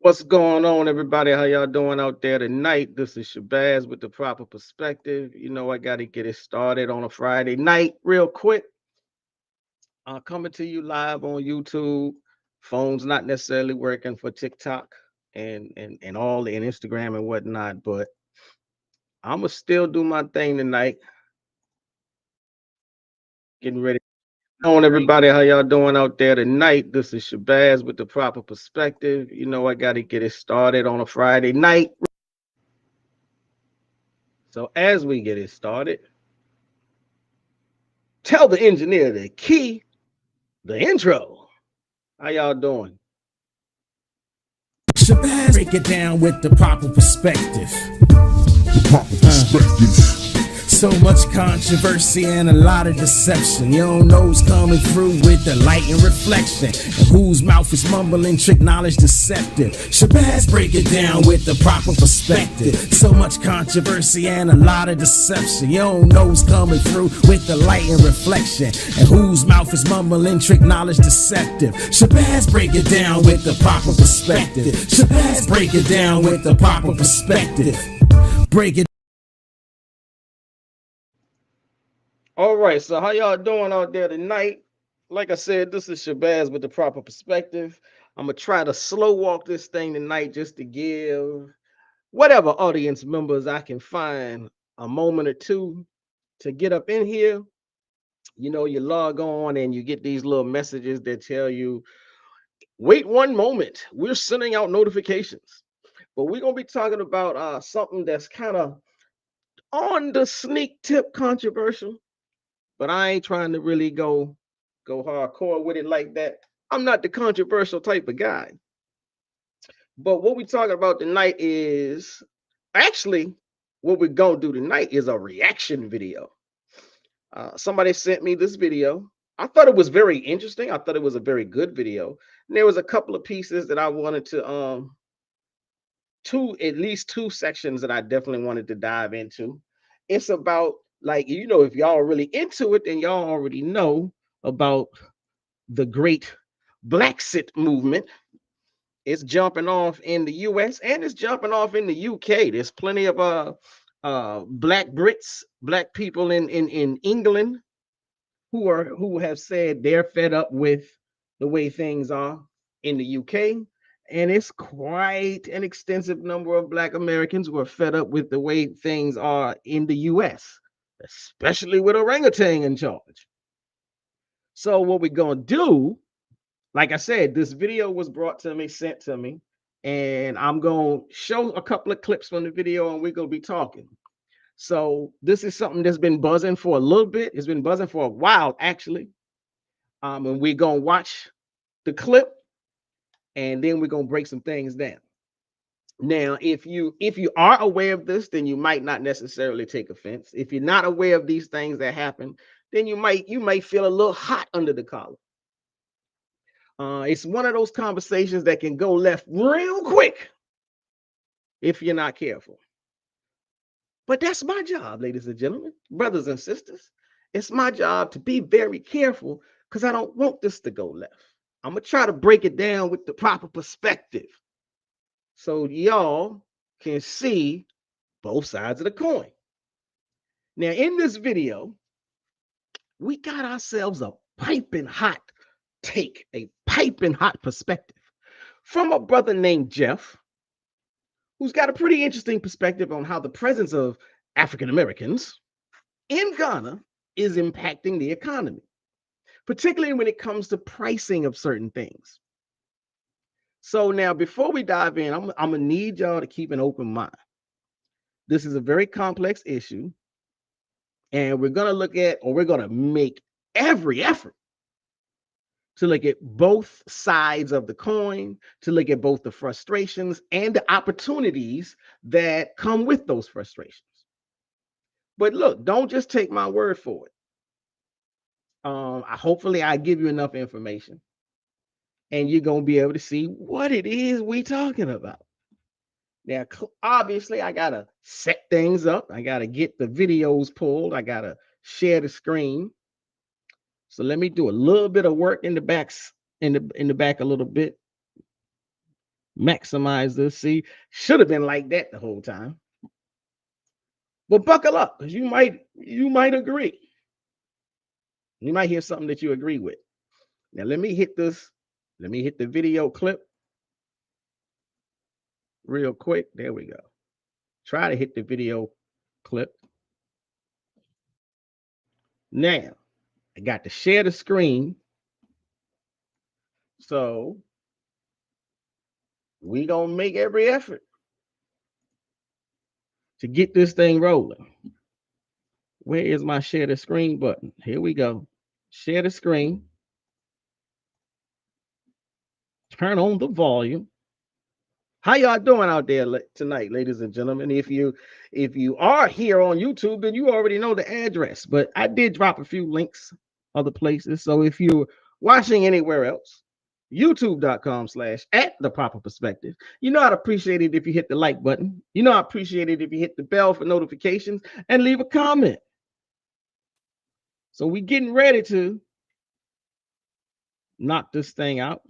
What's going on, everybody? How y'all doing out there tonight? This is Shabazz with the proper perspective. I got to get it started on a Friday night, real quick. Coming to you live on YouTube. Phone's not necessarily working for TikTok and all and Instagram and whatnot, but I'ma still do my thing tonight. Getting ready. On everybody, how y'all doing out there tonight? This is Shabazz with the proper perspective. I got to get it started on a Friday night. So as we get it started, tell the engineer to key the intro. How y'all doing? Shabazz, break it down with the proper perspective. So much controversy and a lot of deception. You don't know who's coming through with the light and reflection, and whose mouth is mumbling, trick knowledge deceptive. Shabazz, break it down with the proper perspective. So much controversy and a lot of deception. You don't know who's coming through with the light and reflection, and whose mouth is mumbling, trick knowledge deceptive. Shabazz, break it down with the proper perspective. Shabazz, break it down with the proper perspective. Break it. All right, so how y'all doing out there tonight? Like I said, this is Shabazz with the proper perspective. I'm gonna try to slow walk this thing tonight just to give whatever audience members I can find a moment or two to get up in here. You log on and you get these little messages that tell you, wait one moment, we're sending out notifications. But we're gonna be talking about something that's kind of on the sneak tip controversial, but I ain't trying to really go hardcore with it like that. I'm not the controversial type of guy. But what we're talking about tonight is actually what we're gonna do tonight is a reaction video. Somebody sent me this video. I thought it was very interesting. I thought it was a very good video. And there was a couple of pieces that I wanted to at least two sections that I definitely wanted to dive into. It's about, like, if y'all are really into it, then y'all already know about the great Black Sit movement. It's jumping off in the US and it's jumping off in the UK. There's plenty of black Brits, black people in England who have said they're fed up with the way things are in the UK. And it's quite an extensive number of Black Americans who are fed up with the way things are in the US, especially with orangutan in charge. So what we're gonna do, like I said, this video was brought to me, sent to me, and I'm gonna show a couple of clips from the video, and we're gonna be talking. So this is something that's been buzzing for a little bit. It's been buzzing for a while, actually. And we're gonna watch the clip, and then we're gonna break some things down. Now, if you are aware of this, then you might not necessarily take offense. If you're not aware of these things that happen, then you might feel a little hot under the collar. It's one of those conversations that can go left real quick if you're not careful. But that's my job, ladies and gentlemen, brothers and sisters. It's my job to be very careful because I don't want this to go left. I'm going to try to break it down with the proper perspective so y'all can see both sides of the coin. Now, in this video, we got ourselves a piping hot take, a piping hot perspective from a brother named Jeff, who's got a pretty interesting perspective on how the presence of African Americans in Ghana is impacting the economy, particularly when it comes to pricing of certain things. So now, before we dive in, I'm gonna need y'all to keep an open mind. This is a very complex issue, and we're gonna make every effort to look at both sides of the coin, to look at both the frustrations and the opportunities that come with those frustrations. But look, don't just take my word for it. Hopefully I give you enough information and you're going to be able to see what it is we talking about. Now, obviously, I got to set things up. I got to get the videos pulled. I got to share the screen. So let me do a little bit of work in the back a little bit. Maximize this. See, should have been like that the whole time. But buckle up, because you might agree. You might hear something that you agree with. Now let me hit this. Let me hit the video clip real quick. There we go. Try to hit the video clip. Now, I got to share the screen. So we gonna make every effort to get this thing rolling. Where is my share the screen button? Here we go. Share the screen. Turn on the volume. How y'all doing out there tonight, ladies and gentlemen? If you are here on YouTube, then you already know the address. But I did drop a few links other places. So if you're watching anywhere else, youtube.com/@theproperperspective. You know I'd appreciate it if you hit the like button. You know I appreciate it if you hit the bell for notifications and leave a comment. So we getting ready to knock this thing out.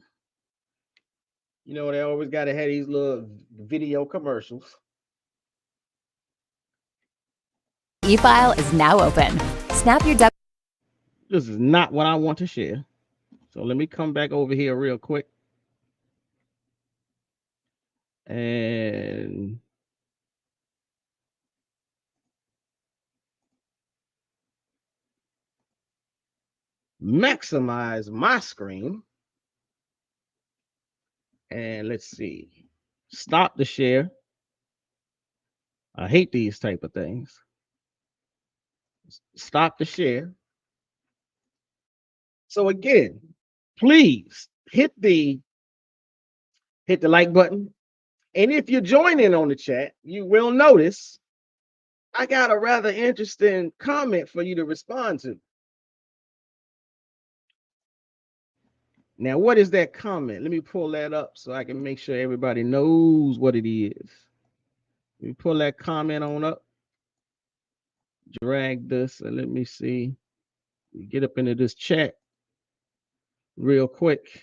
You know, they always got to have these little video commercials. E-file is now open. Snap your This is not what I want to share. So let me come back over here real quick. And maximize my screen. And let's see. Stop the share. I hate these type of things. Stop the share. So again, please hit the like button. And if you're joining on the chat, you will notice I got a rather interesting comment for you to respond to. Now, what is that comment? Let me pull that up so I can make sure everybody knows what it is. Let me pull that comment on up. Drag this and let me see. Get up into this chat real quick.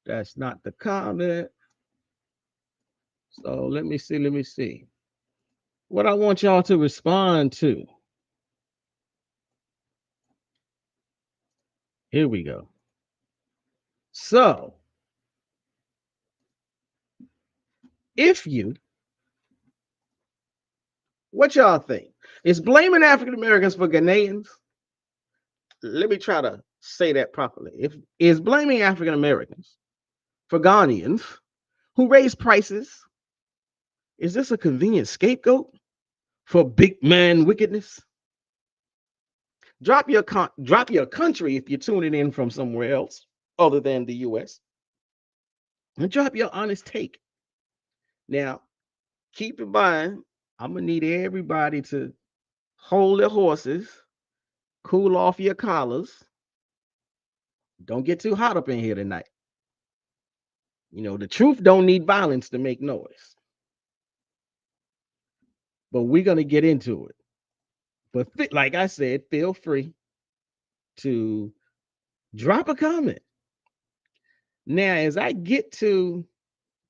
That's not the comment. So let me see. What I want y'all to respond to. Here we go. So, what y'all think? Is blaming African Americans for Ghanaians? Let me try to say that properly. Is blaming African Americans for Ghanaians who raise prices? Is this a convenient scapegoat for big man wickedness? Drop your country if you're tuning in from somewhere else other than the US. And drop your honest take. Now, keep in mind, I'm going to need everybody to hold their horses, cool off your collars. Don't get too hot up in here tonight. You know, the truth don't need violence to make noise. But we're going to get into it. But like I said, feel free to drop a comment. Now, as I get to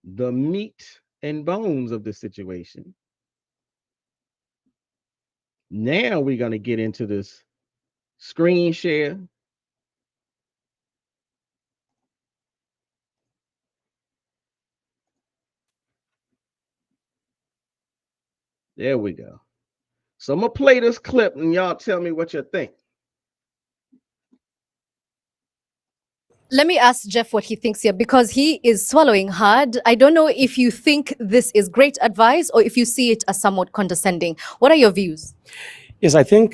the meat and bones of the situation, now we're going to get into this screen share. There we go. So I'm going to play this clip and y'all tell me what you think. Let me ask Jeff what he thinks here, because he is swallowing hard. I don't know if you think this is great advice or if you see it as somewhat condescending. What are your views? Yes, I think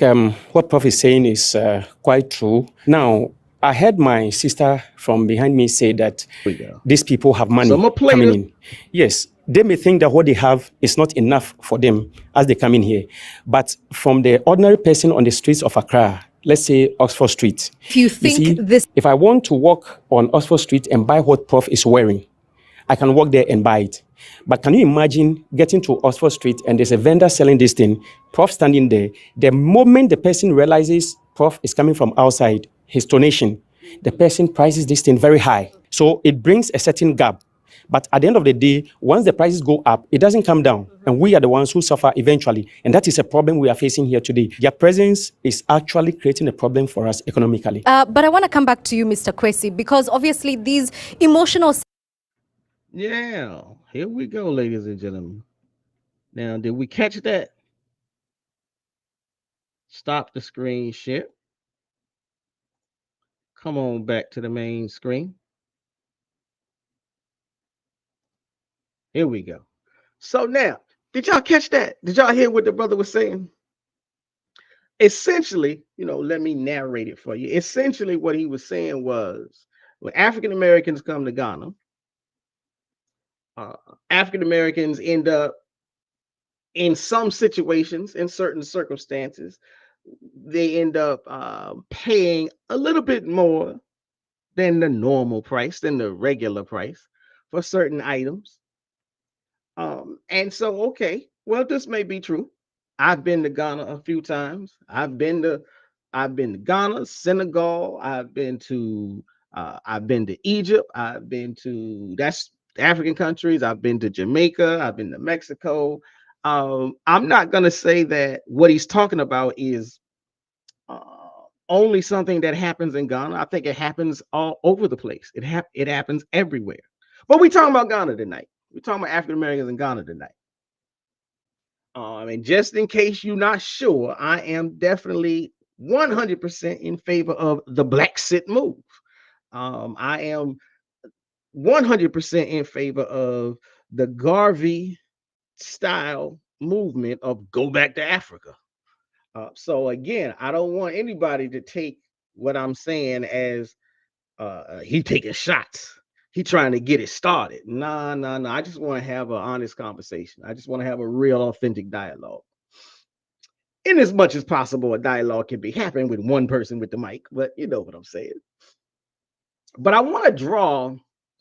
what Prof is saying is quite true. Now, I heard my sister from behind me say that these people have money coming in. Yes, they may think that what they have is not enough for them as they come in here. But from the ordinary person on the streets of Accra, let's say Oxford Street. If you think if I want to walk on Oxford Street and buy what Prof is wearing, I can walk there and buy it. But can you imagine getting to Oxford Street and there's a vendor selling this thing, Prof standing there? The moment the person realizes Prof is coming from outside, his donation, the person prices this thing very high. So it brings a certain gap. But at the end of the day, once the prices go up, it doesn't come down. And we are the ones who suffer eventually. And that is a problem we are facing here today. Their presence is actually creating a problem for us economically. But I want to come back to you, Mr. Kwesi, because obviously these emotional... Yeah, here we go, ladies and gentlemen. Now, did we catch that? Stop the screen share. Come on back to the main screen. Here we go. So now, did y'all catch that? Did y'all hear what the brother was saying? Essentially, let me narrate it for you. Essentially, what he was saying was when African Americans come to Ghana, African Americans end up in some situations, in certain circumstances, they end up paying a little bit more than the normal price, than the regular price for certain items. And so, okay, well, this may be true. I've been to Ghana a few times. I've been to Ghana, Senegal. I've been to Egypt. I've been to that's African countries. I've been to Jamaica. I've been to Mexico. I'm not gonna say that what he's talking about is only something that happens in Ghana. I think it happens all over the place. It happens everywhere. But we're talking about Ghana tonight. We're talking about African Americans in Ghana tonight. And just in case you're not sure, I am definitely 100% in favor of the Black Sit move. I am 100% in favor of the Garvey style movement of go back to Africa. So again, I don't want anybody to take what I'm saying as he taking shots. He trying to get it started. Nah. I just want to have an honest conversation. I just want to have a real, authentic dialogue. In as much as possible, a dialogue can be happening with one person with the mic, but you know what I'm saying. But I want to draw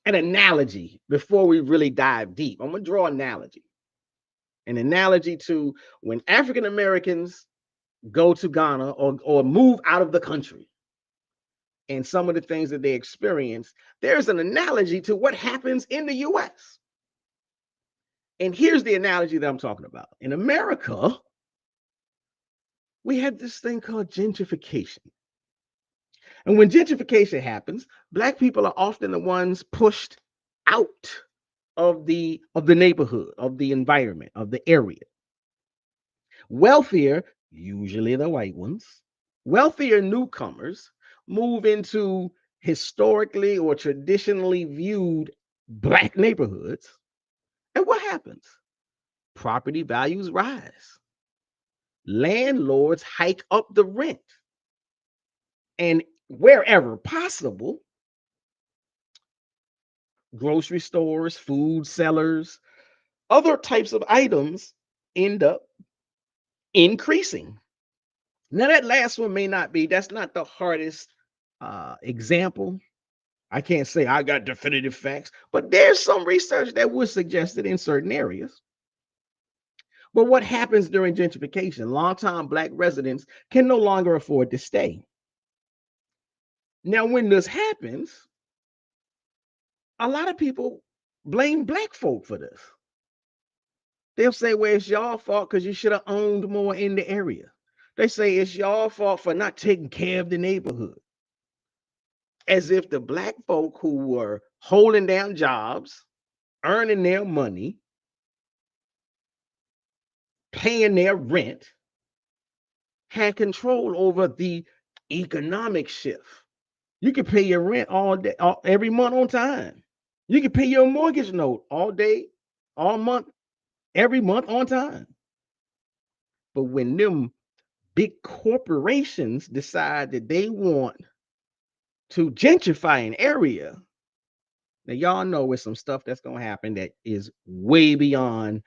an analogy before we really dive deep. I'm going to draw an analogy to when African Americans go to Ghana or move out of the country and some of the things that they experience. There's an analogy to what happens in the US. And here's the analogy that I'm talking about. In America, we have this thing called gentrification. And when gentrification happens, Black people are often the ones pushed out of the neighborhood, of the environment, of the area. Wealthier, usually the white ones, wealthier newcomers move into historically or traditionally viewed Black neighborhoods. And what happens? Property values rise. Landlords hike up the rent. And wherever possible, grocery stores, food sellers, other types of items end up increasing. Now, that last one may not be, that's not the hardest example. I can't say I got definitive facts, but there's some research that would suggest it in certain areas. But what happens during gentrification? Longtime Black residents can no longer afford to stay. Now, when this happens, a lot of people blame Black folk for this. They'll say, well, it's y'all fault because you should have owned more in the area. They say it's y'all fault for not taking care of the neighborhood. As if the Black folk who were holding down jobs, earning their money, paying their rent, had control over the economic shift. You can pay your rent all day, every month on time. You can pay your mortgage note all day, all month, every month on time. But when them big corporations decide that they want to gentrify an area, now y'all know it's some stuff that's going to happen that is way beyond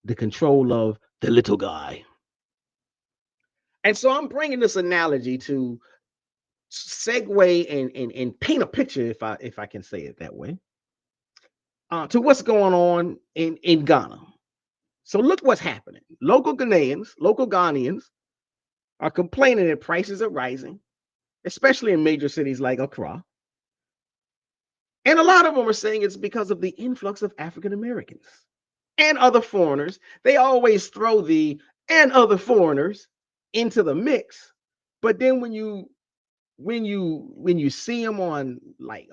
the control of the little guy. And so I'm bringing this analogy to segue and paint a picture, if I can say it that way, to what's going on in Ghana. So look what's happening. Local Ghanaians are complaining that prices are rising, especially in major cities like Accra. And a lot of them are saying it's because of the influx of African Americans and other foreigners. They always throw the and other foreigners into the mix. But then when you see them on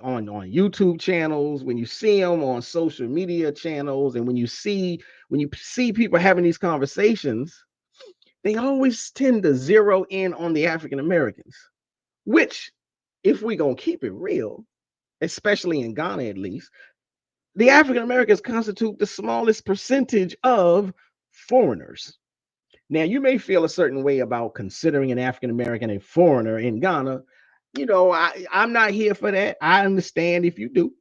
on YouTube channels, when you see them on social media channels, and when you see people having these conversations, they always tend to zero in on the African Americans, which, if we're gonna keep it real, especially in Ghana at least, the African Americans constitute the smallest percentage of foreigners. Now, you may feel a certain way about considering an African American a foreigner in Ghana. I'm not here for that. I understand if you do,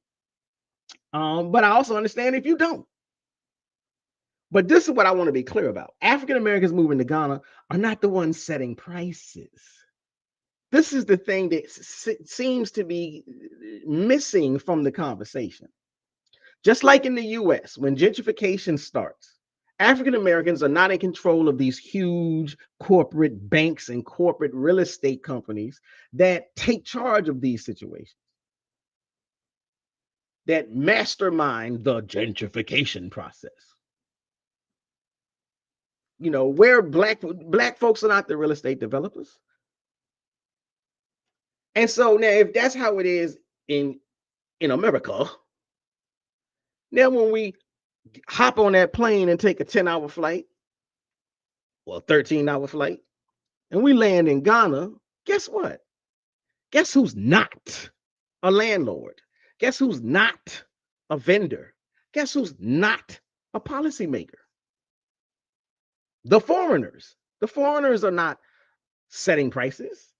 but I also understand if you don't. But this is what I want to be clear about. African Americans moving to Ghana are not the ones setting prices. This is the thing that seems to be missing from the conversation. Just like in the US, when gentrification starts, African Americans are not in control of these huge corporate banks and corporate real estate companies that take charge of these situations, that mastermind the gentrification process. Where black folks are not the real estate developers. And so now, if that's how it is in America, now when we hop on that plane and take a 10-hour flight or a 13-hour flight, and we land in Ghana, guess what? Guess who's not a landlord? Guess who's not a vendor? Guess who's not a policymaker? The foreigners. The foreigners are not setting prices.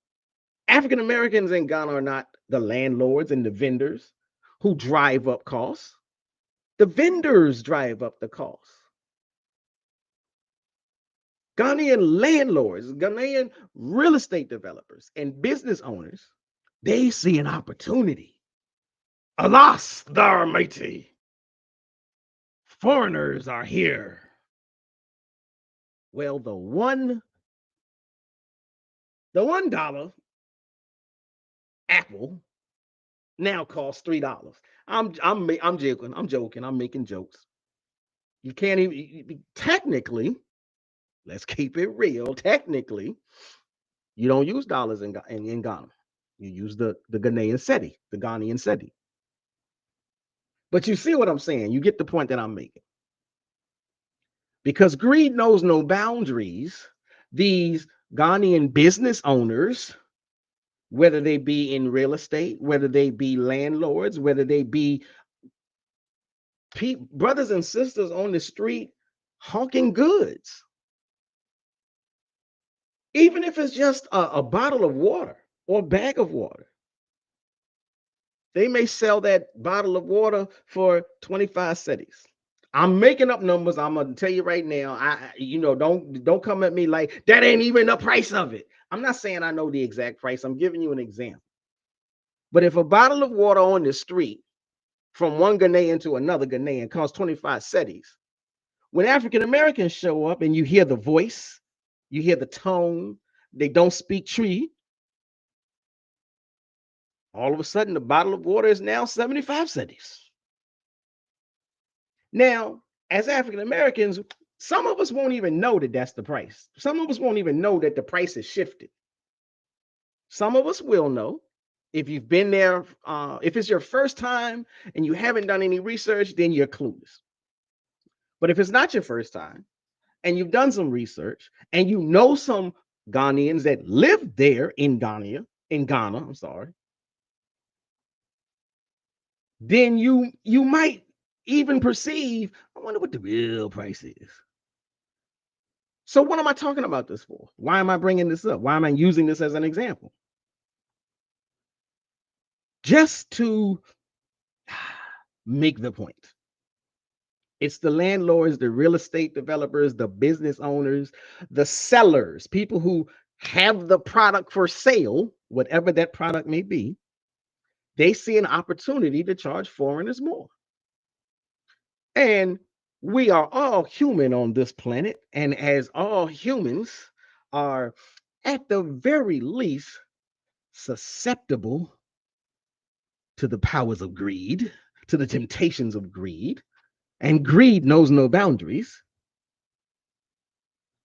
African Americans in Ghana are not the landlords and the vendors who drive up costs. The vendors drive up the costs. Ghanaian landlords, Ghanaian real estate developers, and business owners, they see an opportunity. Alas, thou mighty, foreigners are here. Well, the $1 apple now costs $3. I'm joking. I'm making jokes. You can't even technically. Let's keep it real. Technically, you don't use dollars in Ghana. You use the Ghanaian cedi, the Ghanaian cedi. But you see what I'm saying? You get the point that I'm making. Because greed knows no boundaries, these Ghanaian business owners, whether they be in real estate, whether they be landlords, whether they be brothers and sisters on the street hawking goods, even if it's just a bottle of water or a bag of water, they may sell that bottle of water for 25 cedis. I'm making up numbers. I'm gonna tell you right now. Don't come at me like that ain't even the price of it. I'm not saying I know the exact price. I'm giving you an example. But if a bottle of water on the street from one Ghanaian to another Ghanaian costs 25 cedis, when African Americans show up and you hear the voice, you hear the tone, they don't speak tree, all of a sudden the bottle of water is now 75 cedis. Now, as African Americans, some of us won't even know that that's the price. Some of us won't even know that the price has shifted. Some of us will know. If you've been there, if it's your first time and you haven't done any research, then you're clueless. But if it's not your first time and you've done some research and you know some Ghanaians that live there in Ghana, then you might even perceive, I wonder what the real price is. So what am I talking about this for? Why am I bringing this up? Why am I using this as an example? Just to make the point. It's the landlords, the real estate developers, the business owners, the sellers, people who have the product for sale, whatever that product may be. They see an opportunity to charge foreigners more. And we are all human on this planet. And as all humans are, at the very least, susceptible to the powers of greed, to the temptations of greed, and greed knows no boundaries.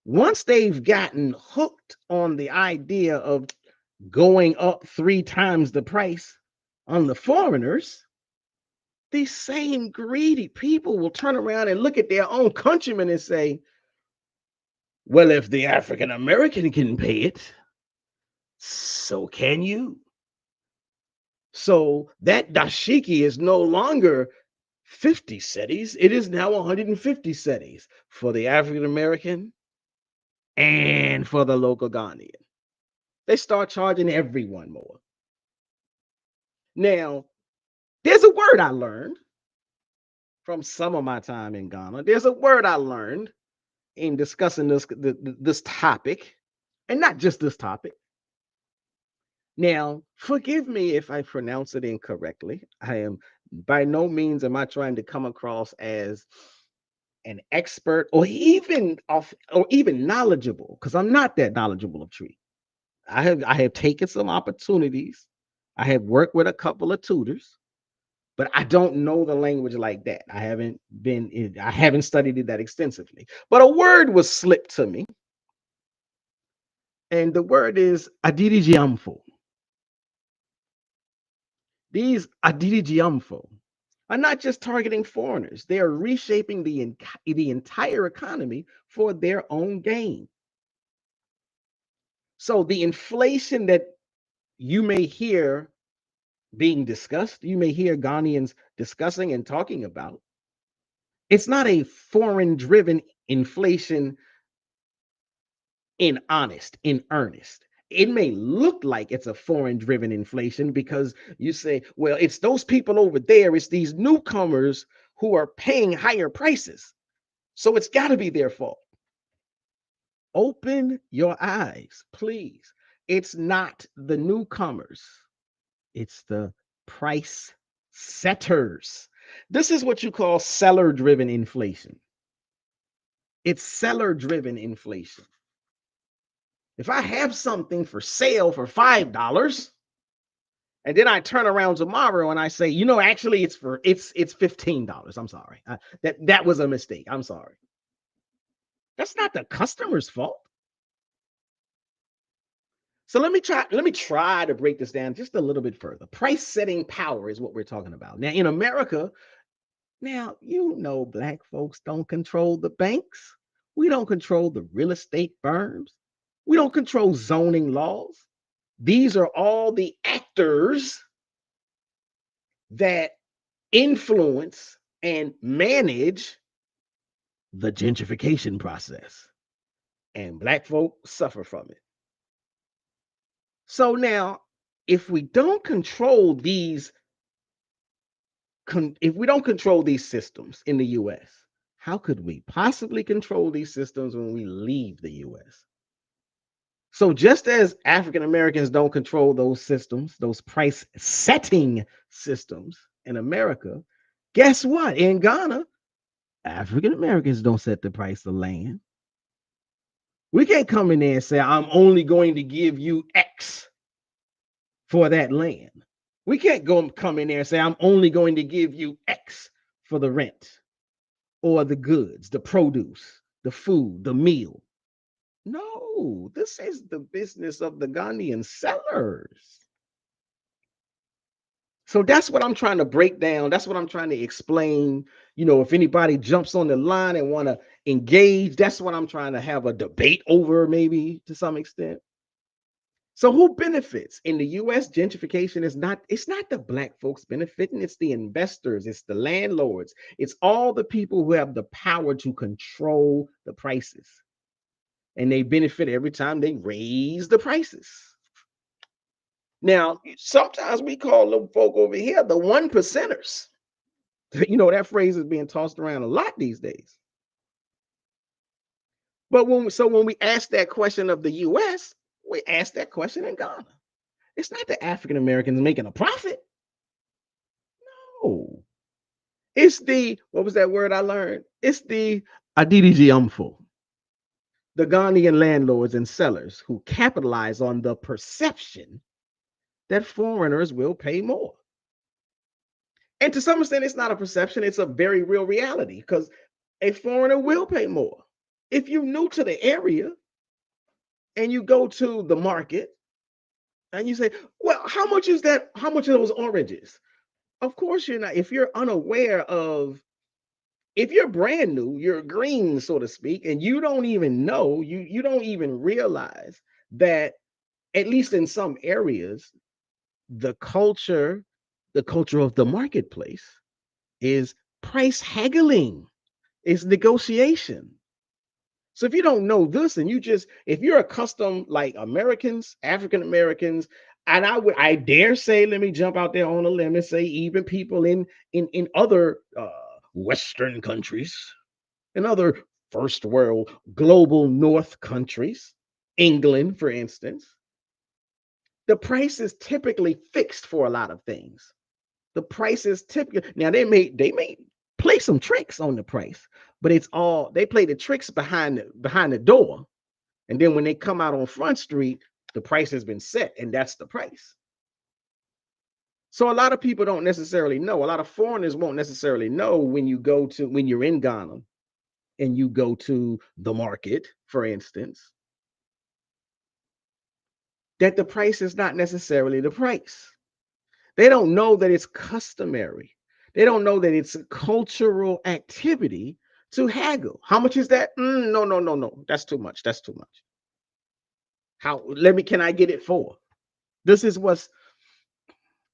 Once they've gotten hooked on the idea of going up 3 times the price on the foreigners, these same greedy people will turn around and look at their own countrymen and say, well, if the African American can pay it, so can you. So that dashiki is no longer 50 cedis, it is now 150 cedis for the African American and for the local Ghanaian. They start charging everyone more. Now, there's a word I learned from some of my time in Ghana. There's a word I learned in discussing this topic, and not just this topic. Now, forgive me if I pronounce it incorrectly. I am by no means am I trying to come across as an expert or even knowledgeable, because I'm not that knowledgeable of tree. I have taken some opportunities. I have worked with a couple of tutors, but I don't know the language like that. I haven't studied it that extensively. But a word was slipped to me, and the word is adirijiamfo. These adirijiamfo are not just targeting foreigners; they are reshaping the entire economy for their own gain. So the inflation that you may hear being discussed, you may hear Ghanaians discussing and talking about, it's not a foreign driven inflation in earnest. It may look like it's a foreign driven inflation because you say, well, it's those people over there, it's these newcomers who are paying higher prices. So it's got to be their fault. Open your eyes, please. It's not the newcomers, it's the price setters. This is what you call seller driven inflation. It's seller driven inflation. If I have something for sale for $5, and then I turn around tomorrow and I say, actually it's $15. I'm sorry. That was a mistake. I'm sorry. That's not the customer's fault. So let me try to break this down just a little bit further. Price setting power is what we're talking about. Now in America, Black folks don't control the banks. We don't control the real estate firms. We don't control zoning laws. These are all the actors that influence and manage the gentrification process. And Black folk suffer from it. So now, if we don't control these systems in the US, how could we possibly control these systems when we leave the US? So just as African Americans don't control those systems, those price setting systems in America, guess what? In Ghana, African Americans don't set the price of land. We can't come in there and say, I'm only going to give you X for that land. We can't come in there and say, I'm only going to give you X for the rent or the goods, the produce, the food, the meal. No, this is the business of the Ghanaian sellers. So that's what I'm trying to break down. That's what I'm trying to explain. If anybody jumps on the line and want to engage, that's what I'm trying to have a debate over, maybe to some extent. So who benefits in the US? Gentrification it's not the Black folks benefiting, it's the investors, it's the landlords, it's all the people who have the power to control the prices. And they benefit every time they raise the prices. Now, sometimes we call them folk over here the 1%ers. That phrase is being tossed around a lot these days. But when we ask that question of the US, we ask that question in Ghana. It's not the African Americans making a profit. No. It's what was that word I learned? It's the Adidiji the Ghanaian landlords and sellers who capitalize on the perception that foreigners will pay more. And to some extent, it's not a perception, it's a very real reality because a foreigner will pay more. If you're new to the area and you go to the market and you say, well, how much is that? How much are those oranges? Of course, you're not. If you're unaware of, if you're brand new, you're green, so to speak, and you don't even know, you don't even realize that, at least in some areas, the culture, the culture of the marketplace is price haggling, is negotiation. So if you don't know this and you just, if you're accustomed, like Americans, African Americans, and I dare say, let me jump out there on a limb and say even people in other Western countries, in other first world global North countries, England, for instance, the price is typically fixed for a lot of things. The price is typically, now they may play some tricks on the price, but it's all, they play the tricks behind the door, and then when they come out on Front Street, the price has been set, and that's the price. So a lot of people don't necessarily know. A lot of foreigners won't necessarily know when you're in Ghana and you go to the market, for instance, that the price is not necessarily the price. They don't know that it's customary. They don't know that it's a cultural activity to haggle. How much is that? No, no, no, no. That's too much. That's too much. Can I get it for? This is what's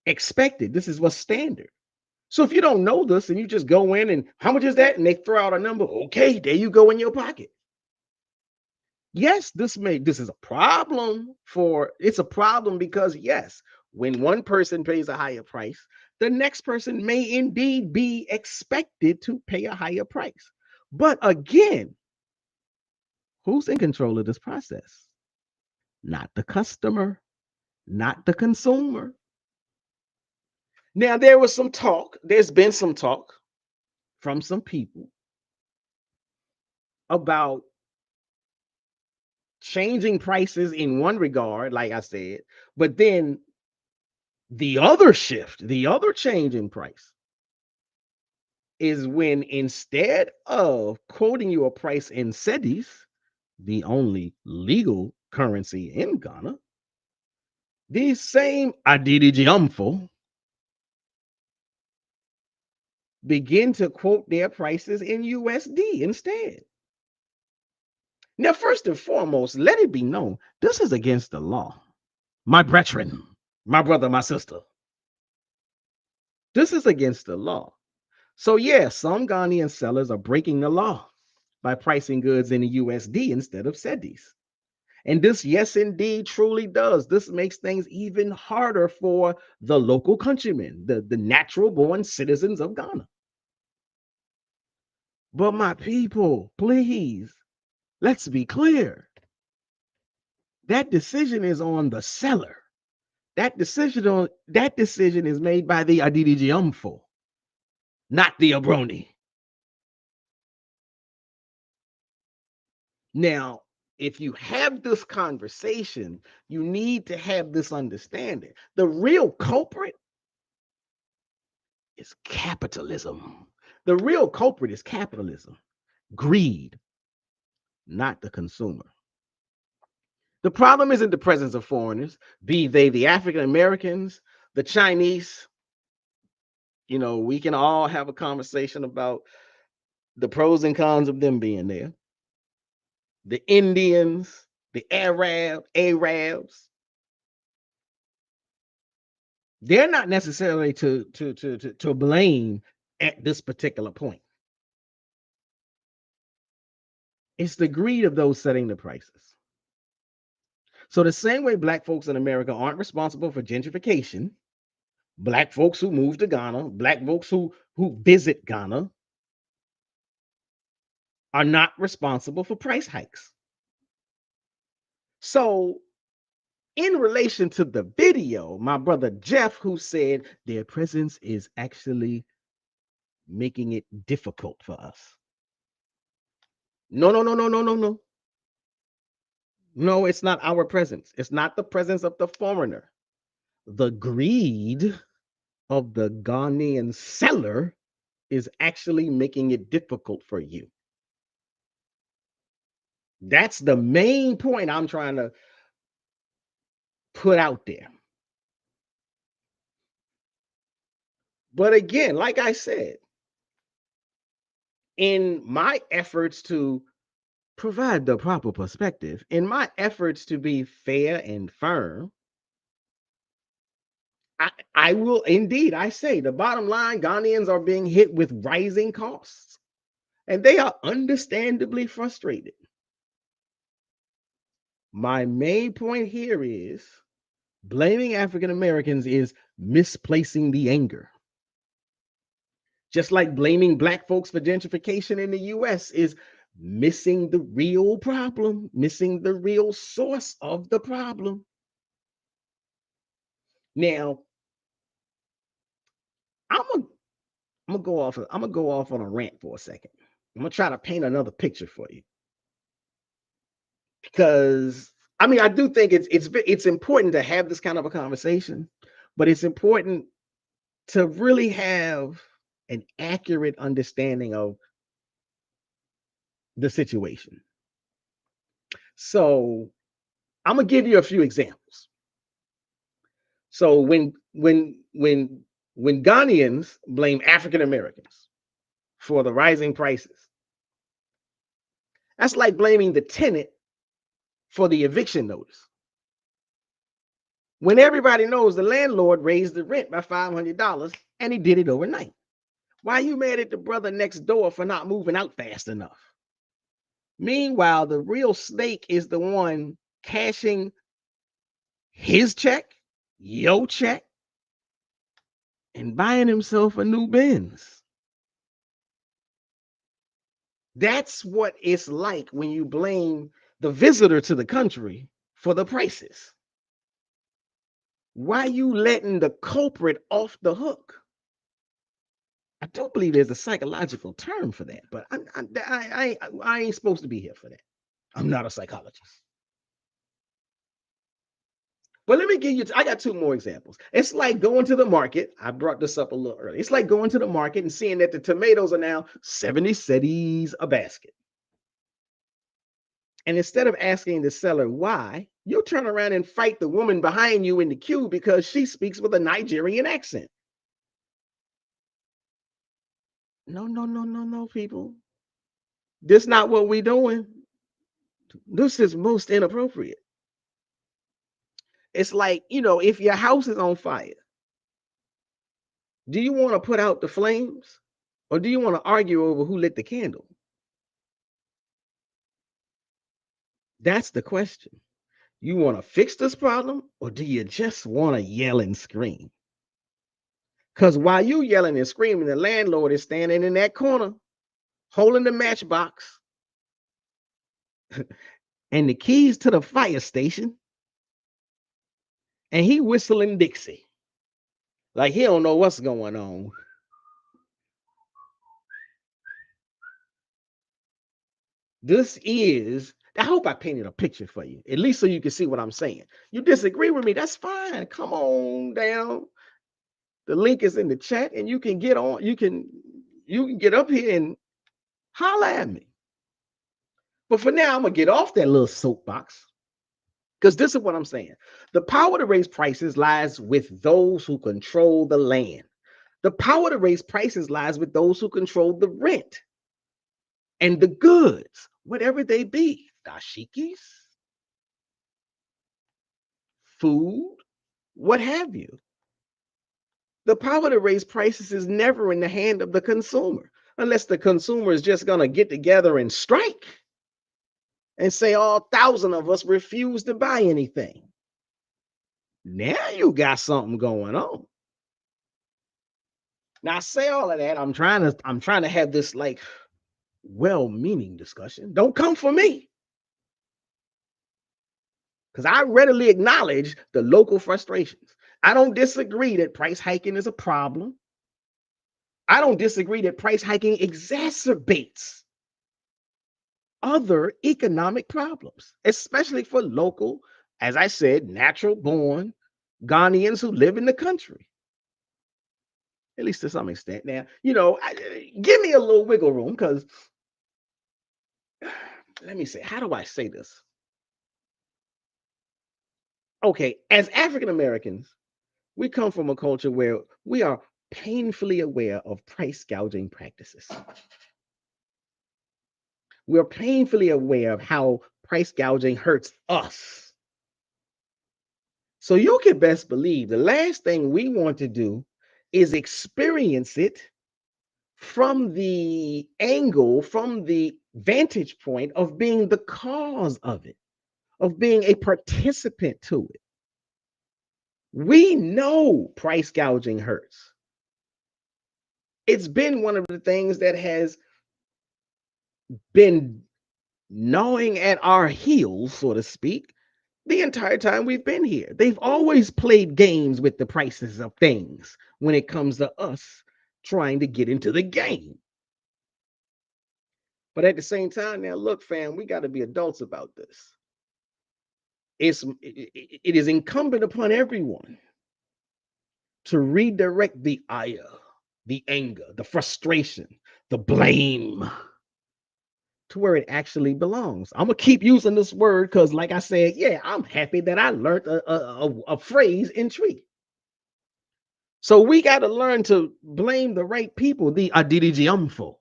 expected. This is what's standard. So if you don't know this and you just go in and how much is that? And they throw out a number. Okay, there you go in your pocket. Yes, this is a problem it's a problem because yes, when one person pays a higher price, the next person may indeed be expected to pay a higher price. But again, who's in control of this process? Not the customer, not the consumer. Now, there's been some talk from some people about changing prices in one regard, like I said, but then the other change in price is when instead of quoting you a price in cedis, the only legal currency in Ghana, these same Adidijamfo begin to quote their prices in USD instead. Now, first and foremost, let it be known, this is against the law. My brethren, my brother, my sister, this is against the law. So, yeah, some Ghanaian sellers are breaking the law by pricing goods in USD instead of cedis. And this, yes, indeed, truly does. This makes things even harder for the local countrymen, the natural born citizens of Ghana. But my people, please, let's be clear. That decision is on the seller. That decision is made by the Adidijamfo, not the Abroni. Now, if you have this conversation, you need to have this understanding. The real culprit is capitalism. The real culprit is capitalism, greed, not the consumer. The problem isn't the presence of foreigners, be they the African Americans, the Chinese. You know, we can all have a conversation about the pros and cons of them being there. The Indians, the Arabs, they're not necessarily to blame at this particular point. It's the greed of those setting the prices. So the same way black folks in America aren't responsible for gentrification, black folks who move to Ghana, black folks who visit Ghana are not responsible for price hikes. So in relation to the video, my brother Jeff, who said their presence is actually making it difficult for us. No, no, no, no, no, no, no. No, it's not our presence. It's not the presence of the foreigner. The greed of the Ghanaian seller is actually making it difficult for you. That's the main point I'm trying to put out there. But again, like I said, in my efforts to provide the proper perspective, in my efforts to be fair and firm, I will indeed, I say the bottom line, Ghanaians are being hit with rising costs and they are understandably frustrated. My main point here is blaming African Americans is misplacing the anger. Just like blaming Black folks for gentrification in the US is missing the real problem, missing the real source of the problem. Now, I'm gonna go off on a rant for a second. I'm gonna try to paint another picture for you. Because I mean, I do think it's important to have this kind of a conversation, but it's important to really have an accurate understanding of the situation. So I'm gonna give you a few examples. So when Ghanaians blame African Americans for the rising prices, that's like blaming the tenant for the eviction notice. When everybody knows the landlord raised the rent by $500 and he did it overnight. Why are you mad at the brother next door for not moving out fast enough? Meanwhile, the real snake is the one cashing his check, your check, and buying himself a new Benz. That's what it's like when you blame the visitor to the country for the prices. Why are you letting the culprit off the hook? I don't believe there's a psychological term for that, but I ain't supposed to be here for that. I'm not a psychologist. But let me give you, I got two more examples. It's like going to the market. I brought this up a little early. It's like going to the market and seeing that the tomatoes are now 70 cedis a basket. And instead of asking the seller why, you'll turn around and fight the woman behind you in the queue because she speaks with a Nigerian accent. No, people. This is not what we're doing. This is most inappropriate. It's like, if your house is on fire, do you want to put out the flames or do you want to argue over who lit the candle? That's the question. You want to fix this problem or do you just want to yell and scream? Because while you yelling and screaming, the landlord is standing in that corner holding the matchbox and the keys to the fire station, and he whistling Dixie like he don't know what's going on. This is, I hope I painted a picture for you, at least so you can see what I'm saying. You disagree with me, that's fine. Come on down. The link is in the chat and you can get on, you can get up here and holler at me. But for now, I'm gonna get off that little soapbox because this is what I'm saying. The power to raise prices lies with those who control the land. The power to raise prices lies with those who control the rent and the goods, whatever they be, dashikis, food, what have you. The power to raise prices is never in the hand of the consumer, unless the consumer is just going to get together and strike and say all 1,000 of us refuse to buy anything. Now you got something going on. Now I say all of that, I'm trying to have this like well-meaning discussion. Don't come for me. Because I readily acknowledge the local frustrations. I don't disagree that price hiking is a problem. I don't disagree that price hiking exacerbates other economic problems, especially for local, as I said, natural born Ghanaians who live in the country. at least to some extent. Now, give me a little wiggle room because let me say, how do I say this? Okay, as African Americans, we come from a culture where we are painfully aware of price gouging practices. We're painfully aware of how price gouging hurts us. So you can best believe the last thing we want to do is experience it from the angle, from the vantage point of being the cause of it, of being a participant to it. We know price gouging hurts. It's been one of the things that has been gnawing at our heels, so to speak, the entire time we've been here. They've always played games with the prices of things when it comes to us trying to get into the game. But at the same time, now look, fam, we got to be adults about this. It is incumbent upon everyone to redirect the ire, the anger, the frustration, the blame to where it actually belongs. I'm gonna keep using this word because, like I said, yeah, I'm happy that I learned a phrase in tree. So we got to learn to blame the right people, the adidijamfo,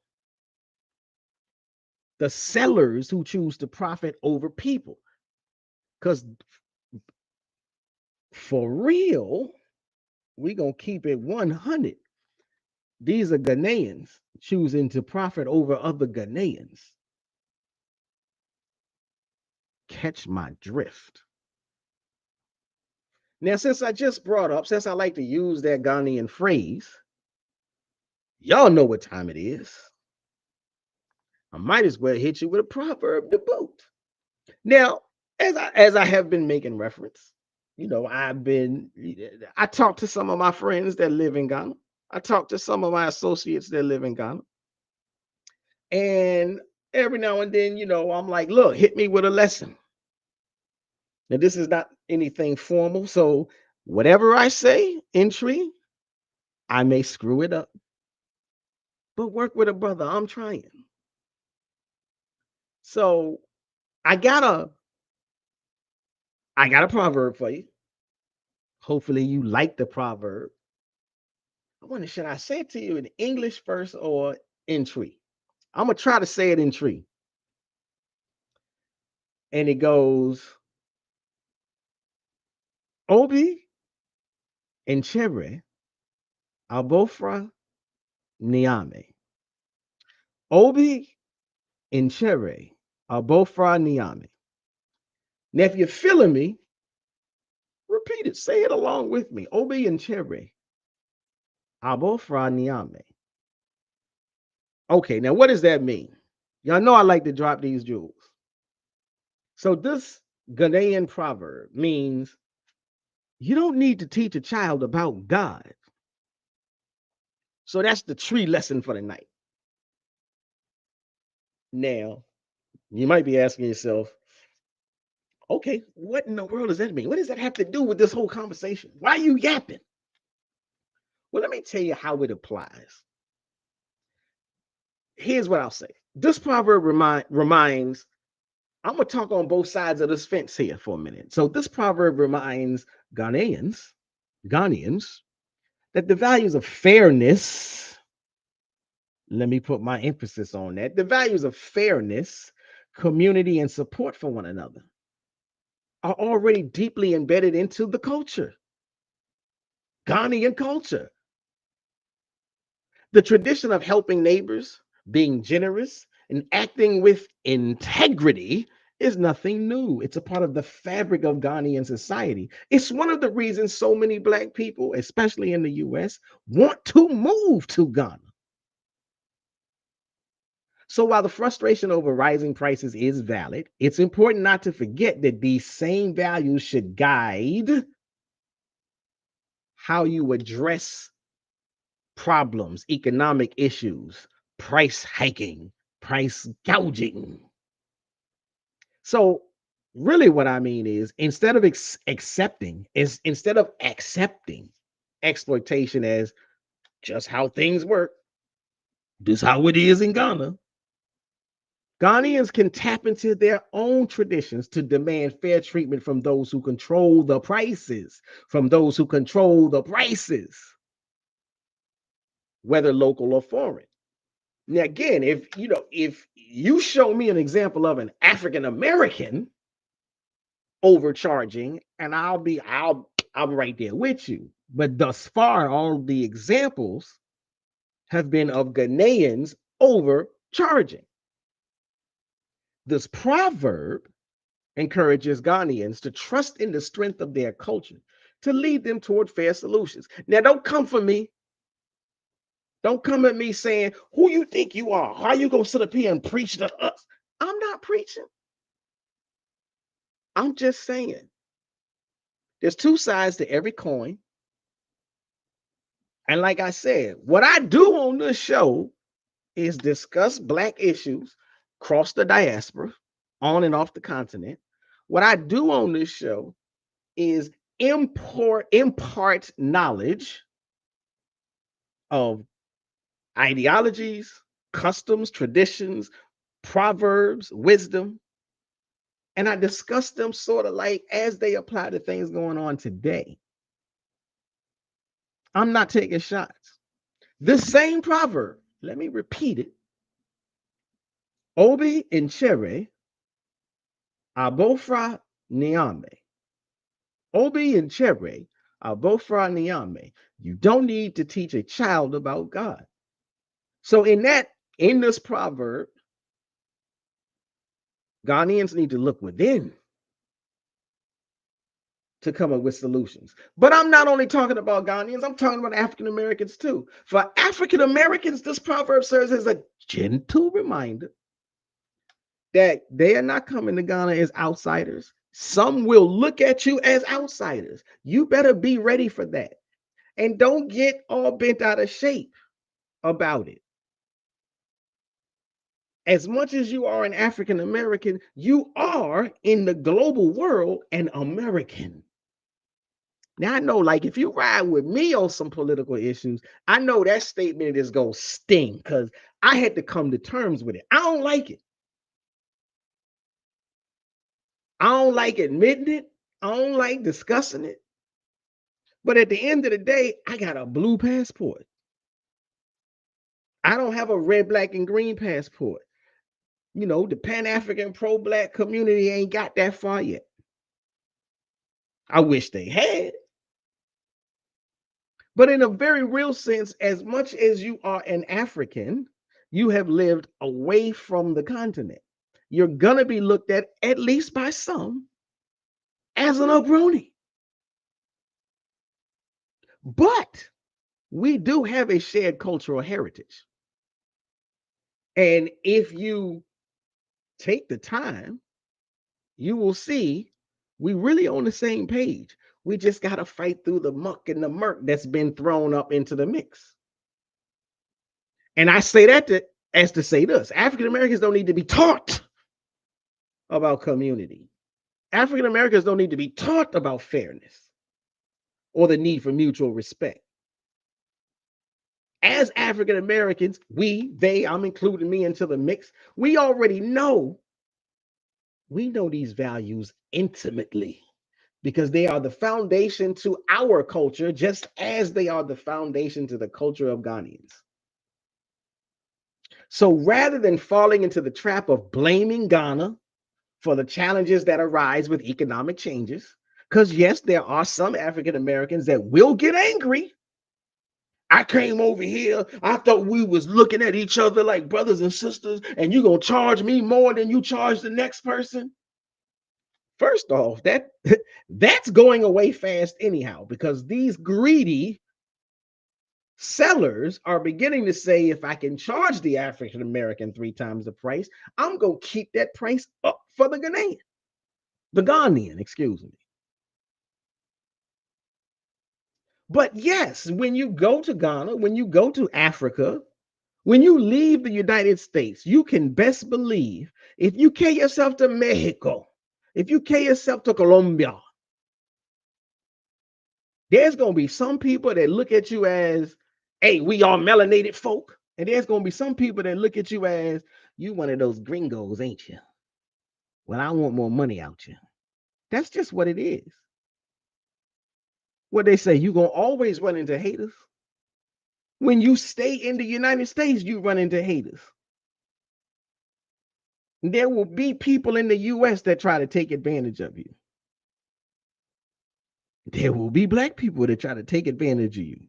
the sellers who choose to profit over people. Because for real, we gonna keep it 100. These are Ghanaians choosing to profit over other Ghanaians. Catch my drift. Now, since I like to use that Ghanaian phrase, y'all know what time it is. I might as well hit you with a proverb to boot. Now, as I have been making reference, I talked to some of my friends that live in Ghana. I talked to some of my associates that live in Ghana. And every now and then, I'm like, look, hit me with a lesson. Now, this is not anything formal. So whatever I say in tree, I may screw it up. But work with a brother. I'm trying. So I got a proverb for you. Hopefully you like the proverb. I wonder, should I say it to you in English first or in tree? I'm gonna try to say it in tree. And it goes, Obi and Chere Abofra Niame. Obi and Chere Abofra Niame. Now, if you're feeling me, repeat it. Say it along with me. Obi and Chere Abofra Niame. Okay, now what does that mean? Y'all know I like to drop these jewels. So this Ghanaian proverb means you don't need to teach a child about God. So that's the tree lesson for the night. Now, you might be asking yourself, okay, what in the world does that mean? What does that have to do with this whole conversation? Why are you yapping? Well, let me tell you how it applies. Here's what I'll say. This proverb reminds, I'm going to talk on both sides of this fence here for a minute. So this proverb reminds Ghanaians that the values of fairness, let me put my emphasis on that, the values of fairness, community, and support for one another are already deeply embedded into the culture, Ghanaian culture. The tradition of helping neighbors, being generous, and acting with integrity is nothing new. It's a part of the fabric of Ghanaian society. It's one of the reasons so many Black people, especially in the US, want to move to Ghana. So while the frustration over rising prices is valid, it's important not to forget that these same values should guide how you address problems, economic issues, price hiking, price gouging. So really what I mean is instead of accepting exploitation as just how things work. This is how it is in Ghana. Ghanaians can tap into their own traditions to demand fair treatment from those who control the prices, whether local or foreign. Now, again, if you show me an example of an African American overcharging, and I'll be right there with you. But thus far, all the examples have been of Ghanaians overcharging. This proverb encourages Ghanaians to trust in the strength of their culture to lead them toward fair solutions. Now, don't come for me. Don't come at me saying, who you think you are? How you going to sit up here and preach to us? I'm not preaching. I'm just saying. There's two sides to every coin. And like I said, what I do on this show is discuss Black issues across the diaspora, on and off the continent. What I do on this show is impart knowledge of ideologies, customs, traditions, proverbs, wisdom, and I discuss them sort of like as they apply to things going on today. I'm not taking shots. This same proverb, let me repeat it. Obi inchere abofra niame. Obi inchere abofra niame. You don't need to teach a child about God. So in this proverb, Ghanaians need to look within to come up with solutions. But I'm not only talking about Ghanaians, I'm talking about African Americans too. For African Americans, this proverb serves as a gentle reminder that they are not coming to Ghana as outsiders. Some will look at you as outsiders. You better be ready for that. And don't get all bent out of shape about it. As much as you are an African American, you are in the global world an American. Now, I know, like, if you ride with me on some political issues, I know that statement is going to sting because I had to come to terms with it. I don't like it. I don't like admitting it. I don't like discussing it. But at the end of the day, I got a blue passport. I don't have a red, black, and green passport. You know, the Pan-African pro-Black community ain't got that far yet. I wish they had. But in a very real sense, as much as you are an African, you have lived away from the continent. You're going to be looked at least by some, as an Obroni. But we do have a shared cultural heritage. And if you take the time, you will see we really on the same page. We just got to fight through the muck and the murk that's been thrown up into the mix. And I say that to say this. African Americans don't need to be taught about community. African Americans don't need to be taught about fairness or the need for mutual respect. As African Americans, I'm including me into the mix. We already know. We know these values intimately because they are the foundation to our culture, just as they are the foundation to the culture of Ghanaians. So rather than falling into the trap of blaming Ghana for the challenges that arise with economic changes, because yes, there are some African Americans that will get angry. I came over here, I thought we was looking at each other like brothers and sisters, and you're going to charge me more than you charge the next person. First off, that's going away fast anyhow, because these greedy sellers are beginning to say, if I can charge the African American 3 times the price, I'm going to keep that price up for the Ghanaian, excuse me. But yes, when you go to Ghana, when you go to Africa, when you leave the United States, you can best believe if you carry yourself to Mexico, if you carry yourself to Colombia, there's going to be some people that look at you as Hey, we are melanated folk. And there's going to be some people that look at you as, you one of those gringos, ain't you? Well, I want more money out you. That's just what it is. What they say, you're going to always run into haters. When you stay in the United States, you run into haters. There will be people in the US that try to take advantage of you. There will be black people that try to take advantage of you.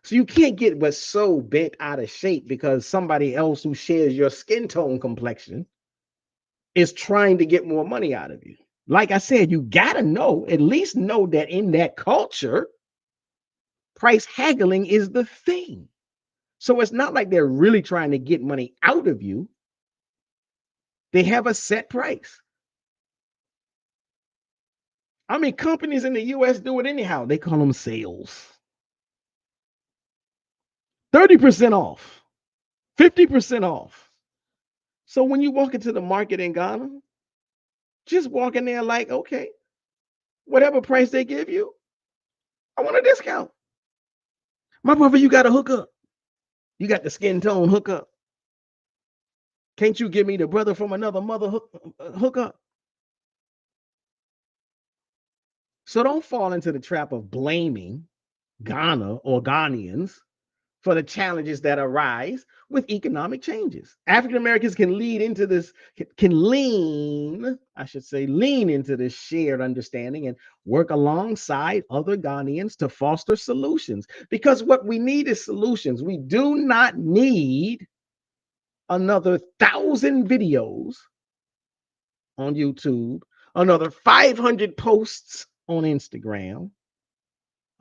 So you can't get but so bent out of shape because somebody else who shares your skin tone complexion is trying to get more money out of you. Like I said, you gotta know, at least know that in that culture, price haggling is the thing. So it's not like they're really trying to get money out of you. They have a set price. I mean, companies in the US do it anyhow. They call them sales. 30% off, 50% off. So when you walk into the market in Ghana, just walk in there like, okay, whatever price they give you, I want a discount. My brother, you got to hook up. You got the skin tone hook up. Can't you give me the brother from another mother hook up? So don't fall into the trap of blaming Ghana or Ghanaians for the challenges that arise with economic changes. African Americans can lean into this shared understanding and work alongside other Ghanaians to foster solutions. Because what we need is solutions. We do not need another 1,000 videos on YouTube, another 500 posts on Instagram,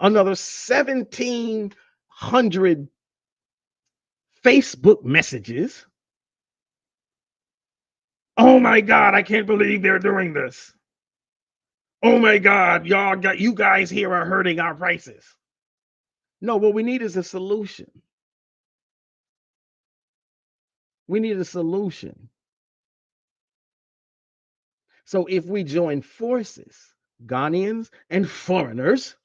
another 1,700 Facebook messages. Oh my God, I can't believe they're doing this. Oh my God, you guys here are hurting our prices. No, what we need is a solution. We need a solution. So if we join forces, Ghanaians and foreigners,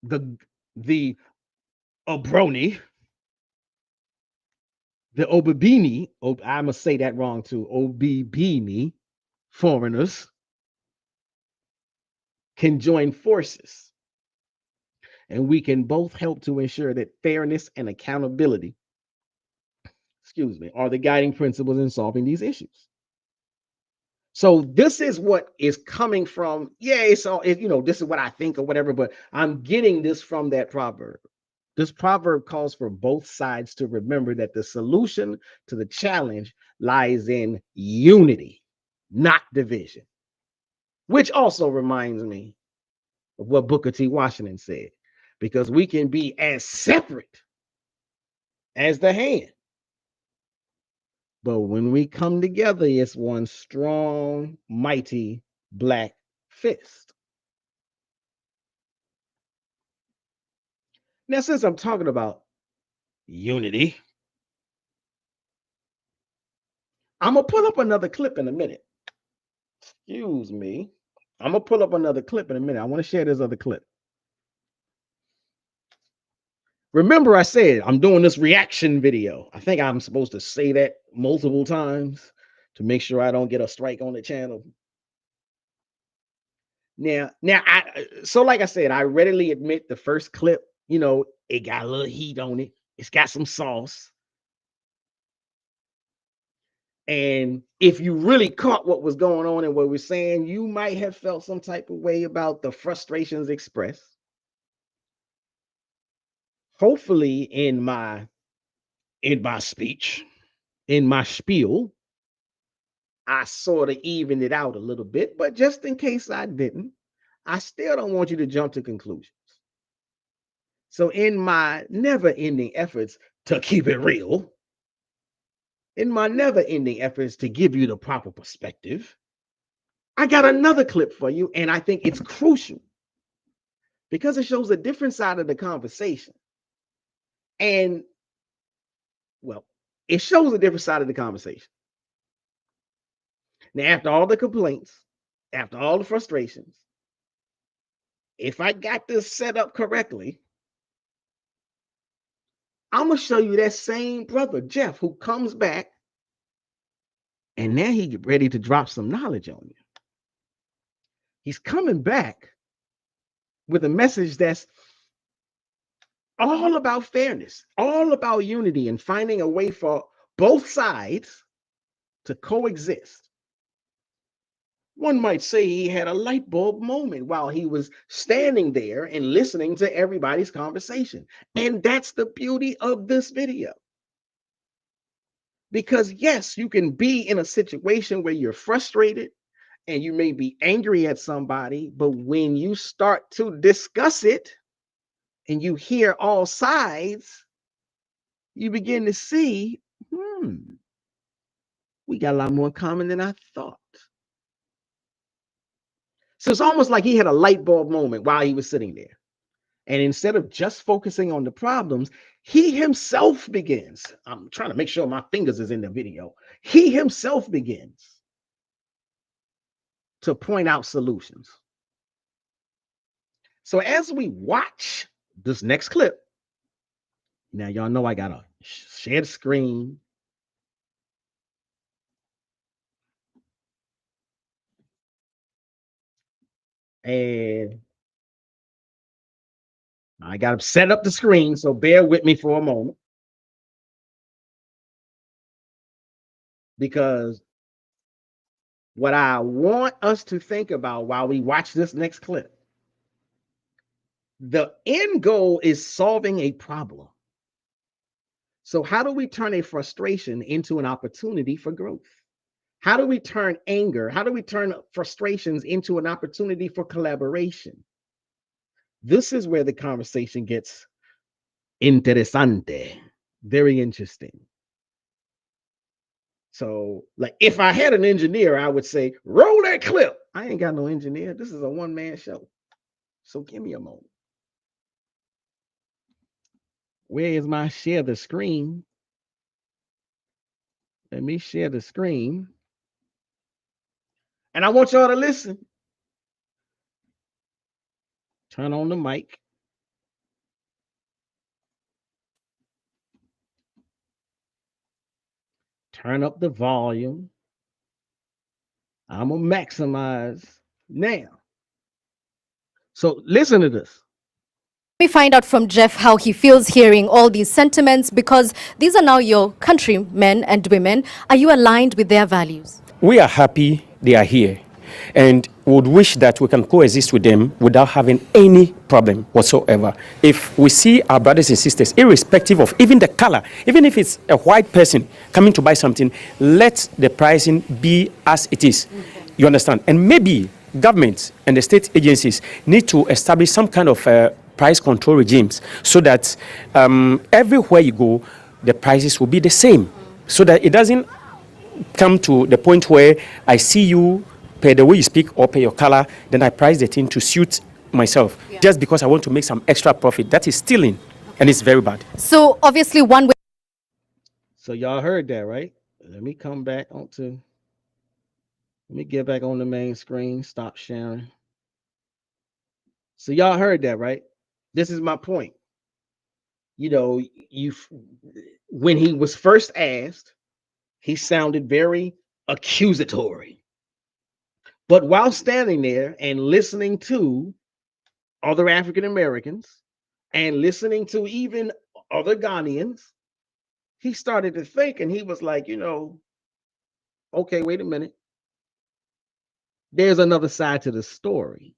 the Obroni, the Obibini, I must say that wrong too, Obibini foreigners can join forces. And we can both help to ensure that fairness and accountability, are the guiding principles in solving these issues. So this is what is coming from, this is what I think or whatever, but I'm getting this from that proverb. This proverb calls for both sides to remember that the solution to the challenge lies in unity, not division. Which also reminds me of what Booker T. Washington said, because we can be as separate as the hand, but when we come together, it's one strong, mighty black fist. Now, since I'm talking about unity, I'm going to pull up another clip in a minute. Excuse me. I'm going to pull up another clip in a minute. I want to share this other clip. Remember, I said I'm doing this reaction video. I think I'm supposed to say that multiple times to make sure I don't get a strike on the channel. Now, like I said, I readily admit the first clip, it got a little heat on it. It's got some sauce. And if you really caught what was going on and what we're saying, you might have felt some type of way about the frustrations expressed. Hopefully in my speech, in my spiel, I sort of evened it out a little bit, but just in case I didn't, I still don't want you to jump to conclusions. So in my never-ending efforts to keep it real, in my never-ending efforts to give you the proper perspective, I got another clip for you, and I think it's crucial because it shows a different side of the conversation. And, well, it shows a different side of the conversation. Now, after all the complaints, after all the frustrations, if I got this set up correctly, I'm gonna show you that same brother, Jeff, who comes back, and now he get ready to drop some knowledge on you. He's coming back with a message that's all about fairness, all about unity, and finding a way for both sides to coexist. One might say he had a light bulb moment while he was standing there and listening to everybody's conversation. And that's the beauty of this video. Because yes, you can be in a situation where you're frustrated and you may be angry at somebody, but when you start to discuss it and you hear all sides, you begin to see, we got a lot more in common than I thought. So it's almost like he had a light bulb moment while he was sitting there. And instead of just focusing on the problems, he himself begins. I'm trying to make sure my fingers is in the video. He himself begins to point out solutions. So as we watch this next clip, now y'all know I gotta share the screen. And I got to set up the screen, so bear with me for a moment. Because what I want us to think about while we watch this next clip, the end goal is solving a problem. So how do we turn a frustration into an opportunity for growth? How do we turn anger? How do we turn frustrations into an opportunity for collaboration? This is where the conversation gets interesante, very interesting. So, like, if I had an engineer, I would say, roll that clip. I ain't got no engineer. This is a one-man show. So give me a moment. Where is my share the screen? Let me share the screen. And I want y'all to listen. Turn on the mic. Turn up the volume. I'm going to maximize now. So listen to this. Let me find out from Jeff how he feels hearing all these sentiments, because these are now your countrymen and women. Are you aligned with their values? We are happy they are here and would wish that we can coexist with them without having any problem whatsoever. If we see our brothers and sisters, irrespective of even the color, even if it's a white person coming to buy something, let the pricing be as it is. Okay. You understand? And maybe governments and the state agencies need to establish some kind of price control regimes so that everywhere you go, the prices will be the same, so that it doesn't come to the point where I see you per the way you speak or per your color, then I price the thing to suit myself, just because I want to make some extra profit. That is stealing, and it's very bad. So obviously one way. So y'all heard that, right? Let me come back onto, let me get back on the main screen, stop sharing. So y'all heard that, right? This is my point. You know, when he was first asked, he sounded very accusatory. But while standing there and listening to other African Americans and listening to even other Ghanaians, he started to think, and he was like, you know, okay, wait a minute. There's another side to the story.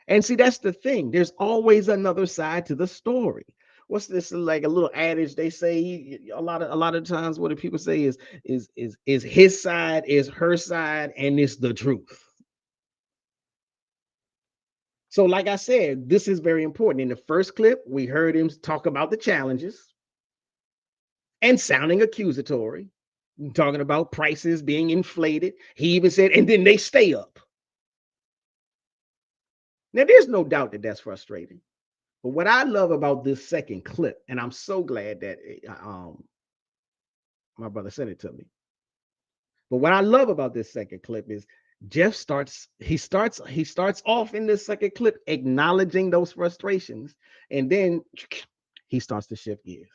And see, that's the thing. There's always another side to the story. What's this, like a little adage they say a lot of times? What do people say is his side, is her side, and it's the truth. So like I said, this is very important. In the first clip, we heard him talk about the challenges and sounding accusatory, talking about prices being inflated. He even said, and then they stay up. Now, there's no doubt that that's frustrating. But what I love about this second clip, and I'm so glad that my brother sent it to me. But what I love about this second clip is Jeff starts off in this second clip acknowledging those frustrations, and then he starts to shift gears.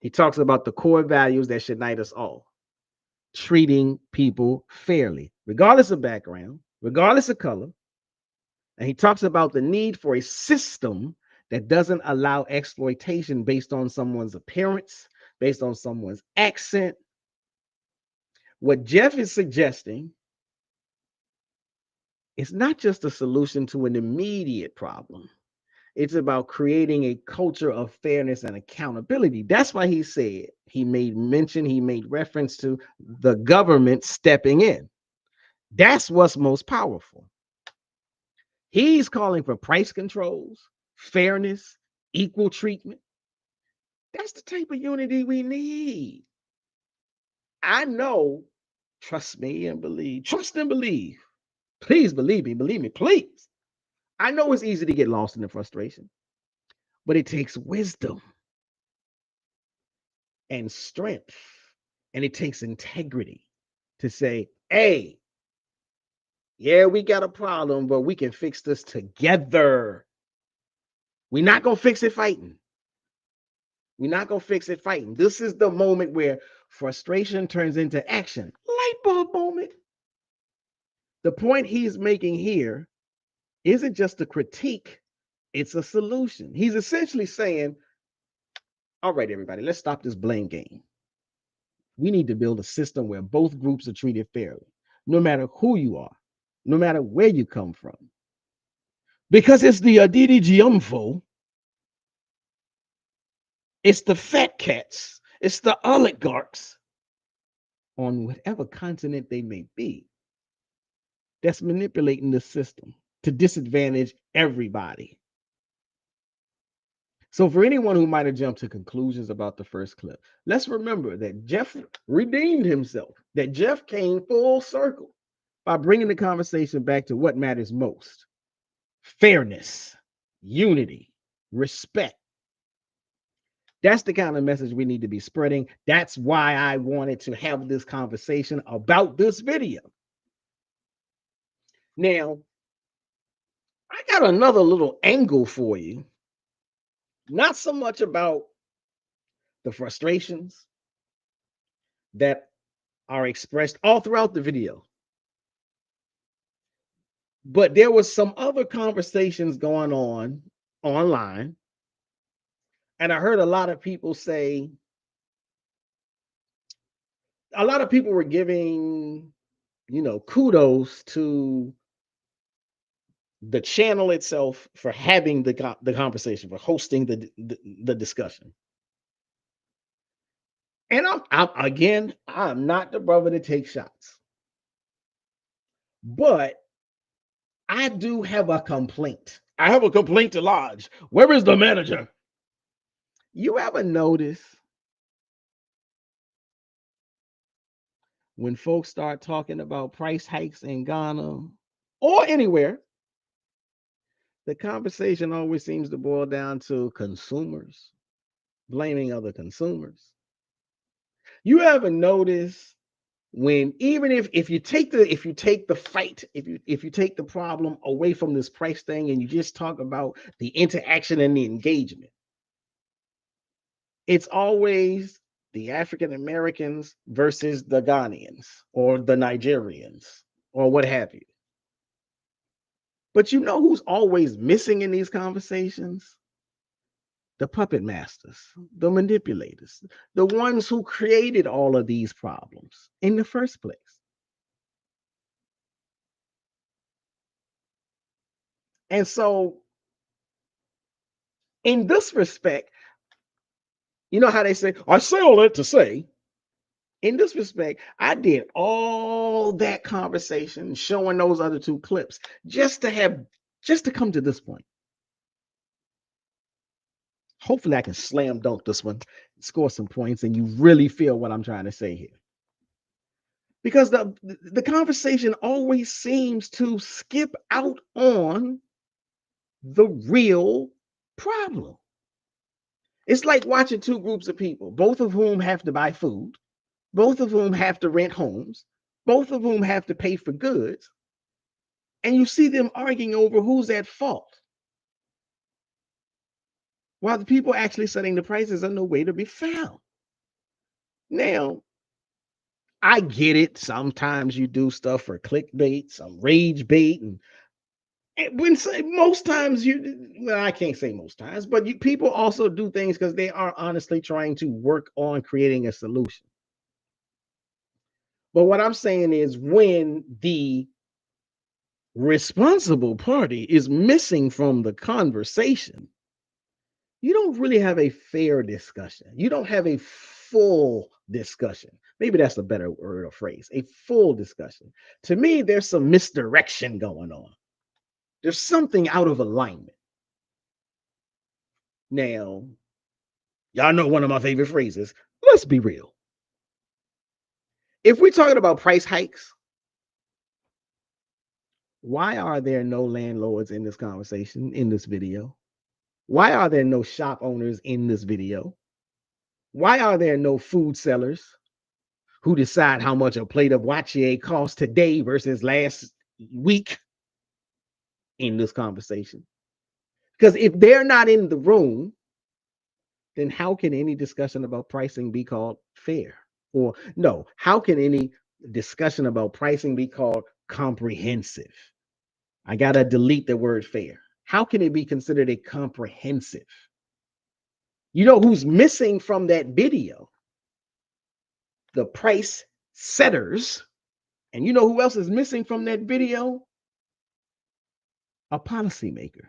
He talks about the core values that should unite us all: treating people fairly, regardless of background, regardless of color. And he talks about the need for a system that doesn't allow exploitation based on someone's appearance, based on someone's accent. What Jeff is suggesting is not just a solution to an immediate problem. It's about creating a culture of fairness and accountability. That's why he said, he made reference to the government stepping in. That's what's most powerful. He's calling for price controls, fairness, equal treatment. That's the type of unity we need. I know, trust me and believe, trust and believe. Please believe me, please. I know it's easy to get lost in the frustration, but it takes wisdom and strength, and it takes integrity to say, hey, yeah, we got a problem, but we can fix this together. We're not going to fix it fighting. We're not going to fix it fighting. This is the moment where frustration turns into action. Light bulb moment. The point he's making here isn't just a critique, it's a solution. He's essentially saying, all right, everybody, let's stop this blame game. We need to build a system where both groups are treated fairly, no matter who you are, no matter where you come from. Because it's the Aditi Giumfo, it's the fat cats, it's the oligarchs on whatever continent they may be that's manipulating the system to disadvantage everybody. So for anyone who might have jumped to conclusions about the first clip, let's remember that Jeff redeemed himself, that Jeff came full circle by bringing the conversation back to what matters most: fairness, unity, respect. That's the kind of message we need to be spreading. That's why I wanted to have this conversation about this video. Now, I got another little angle for you. Not so much about the frustrations that are expressed all throughout the video, but there was some other conversations going on online, and I heard a lot of people say, a lot of people were giving, kudos to the channel itself for having the conversation, for hosting the discussion. And I'm not the brother to take shots, but I do have a complaint. I have a complaint to lodge. Where is the manager? You ever notice when folks start talking about price hikes in Ghana or anywhere, the conversation always seems to boil down to consumers, blaming other consumers. You ever notice when, even if you take the fight, if you take the problem away from this price thing and you just talk about the interaction and the engagement, it's always the African Americans versus the Ghanaians or the Nigerians or what have you. But you know who's always missing in these conversations? The puppet masters, the manipulators, the ones who created all of these problems in the first place. And so, in this respect, you know how they say, I say all that to say, in this respect, I did all that conversation showing those other two clips just to come to this point. Hopefully I can slam dunk this one, score some points, and you really feel what I'm trying to say here. Because the conversation always seems to skip out on the real problem. It's like watching two groups of people, both of whom have to buy food, both of whom have to rent homes, both of whom have to pay for goods, and you see them arguing over who's at fault, while the people actually setting the prices are nowhere to be found. Now, I get it. Sometimes you do stuff for clickbait, some rage bait, and when say most times well, I can't say most times, but people also do things because they are honestly trying to work on creating a solution. But what I'm saying is when the responsible party is missing from the conversation, you don't really have a fair discussion. You don't have a full discussion. Maybe that's a better word or phrase, a full discussion. To me, there's some misdirection going on. There's something out of alignment. Now, y'all know one of my favorite phrases. Let's be real. If we're talking about price hikes, why are there no landlords in this conversation, in this video? Why are there no shop owners in this video? Why are there no food sellers who decide how much a plate of wache costs today versus last week in this conversation? Because if they're not in the room, then how can any discussion about pricing be called fair? Or no, how can any discussion about pricing be called comprehensive? I got to delete the word fair. How can it be considered a comprehensive? You know who's missing from that video? The price setters. And you know who else is missing from that video? A policymaker.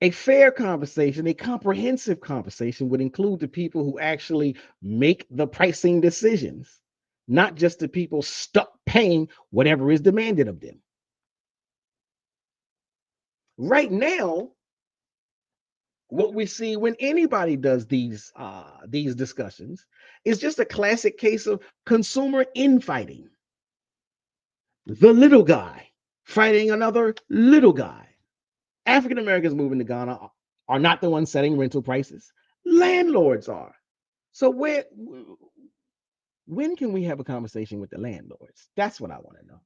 A fair conversation, a comprehensive conversation would include the people who actually make the pricing decisions, not just the people stuck paying whatever is demanded of them. Right now, what we see when anybody does these discussions is just a classic case of consumer infighting. The little guy fighting another little guy. African Americans moving to Ghana are not the ones setting rental prices. Landlords are. So when can we have a conversation with the landlords? That's what I want to know.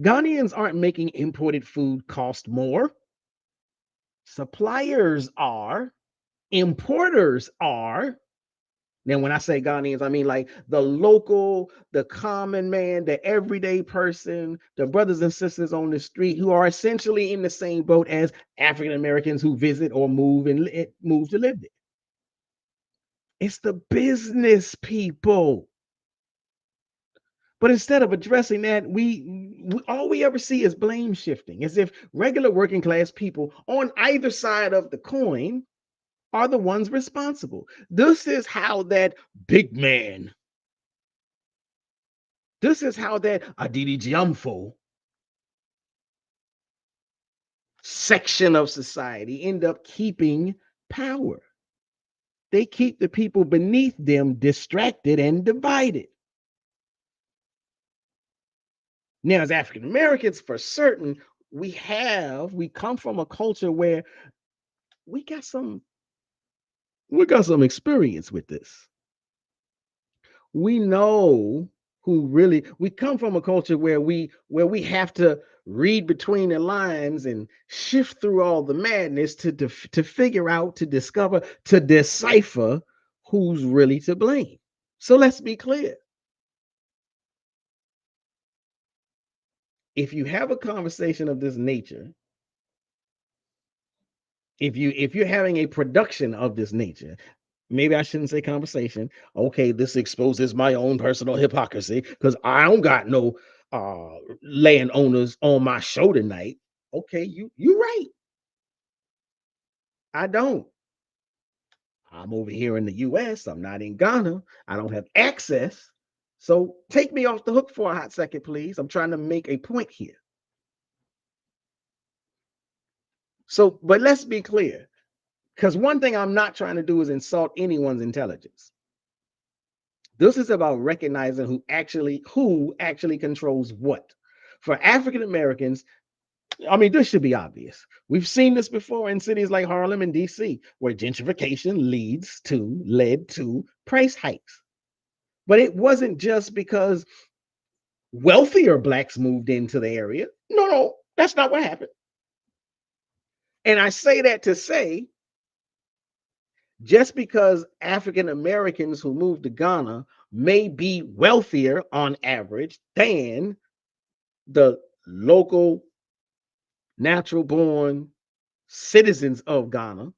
Ghanaians aren't making imported food cost more. Suppliers are. Importers are. Now, when I say Ghanaians, I mean like the local, the common man, the everyday person, the brothers and sisters on the street who are essentially in the same boat as African Americans who visit or move to live there. It's the business people. But instead of addressing that, all we ever see is blame shifting, as if regular working class people on either side of the coin are the ones responsible. This is how that big man, this is how that Adidi Jiamfo section of society end up keeping power. They keep the people beneath them distracted and divided. Now, as African Americans, for certain, we come from a culture where we got some experience with this. We know we come from a culture where we have to read between the lines and shift through all the madness to figure out, to discover, to decipher who's really to blame. So let's be clear. If you have a conversation of this nature, if you're having a production of this nature, maybe I shouldn't say conversation. Okay, this exposes my own personal hypocrisy because I don't got no landowners on my show tonight. Okay, you're right. I don't. I'm over here in the US. I'm not in Ghana. I don't have access. So take me off the hook for a hot second, please. I'm trying to make a point here. So, but let's be clear, because one thing I'm not trying to do is insult anyone's intelligence. This is about recognizing who actually controls what. For African Americans, I mean, this should be obvious. We've seen this before in cities like Harlem and DC, where gentrification led to price hikes. But it wasn't just because wealthier blacks moved into the area. No, that's not what happened. And I say that to say Just because African Americans who move to Ghana may be wealthier on average than the local natural born citizens of Ghana.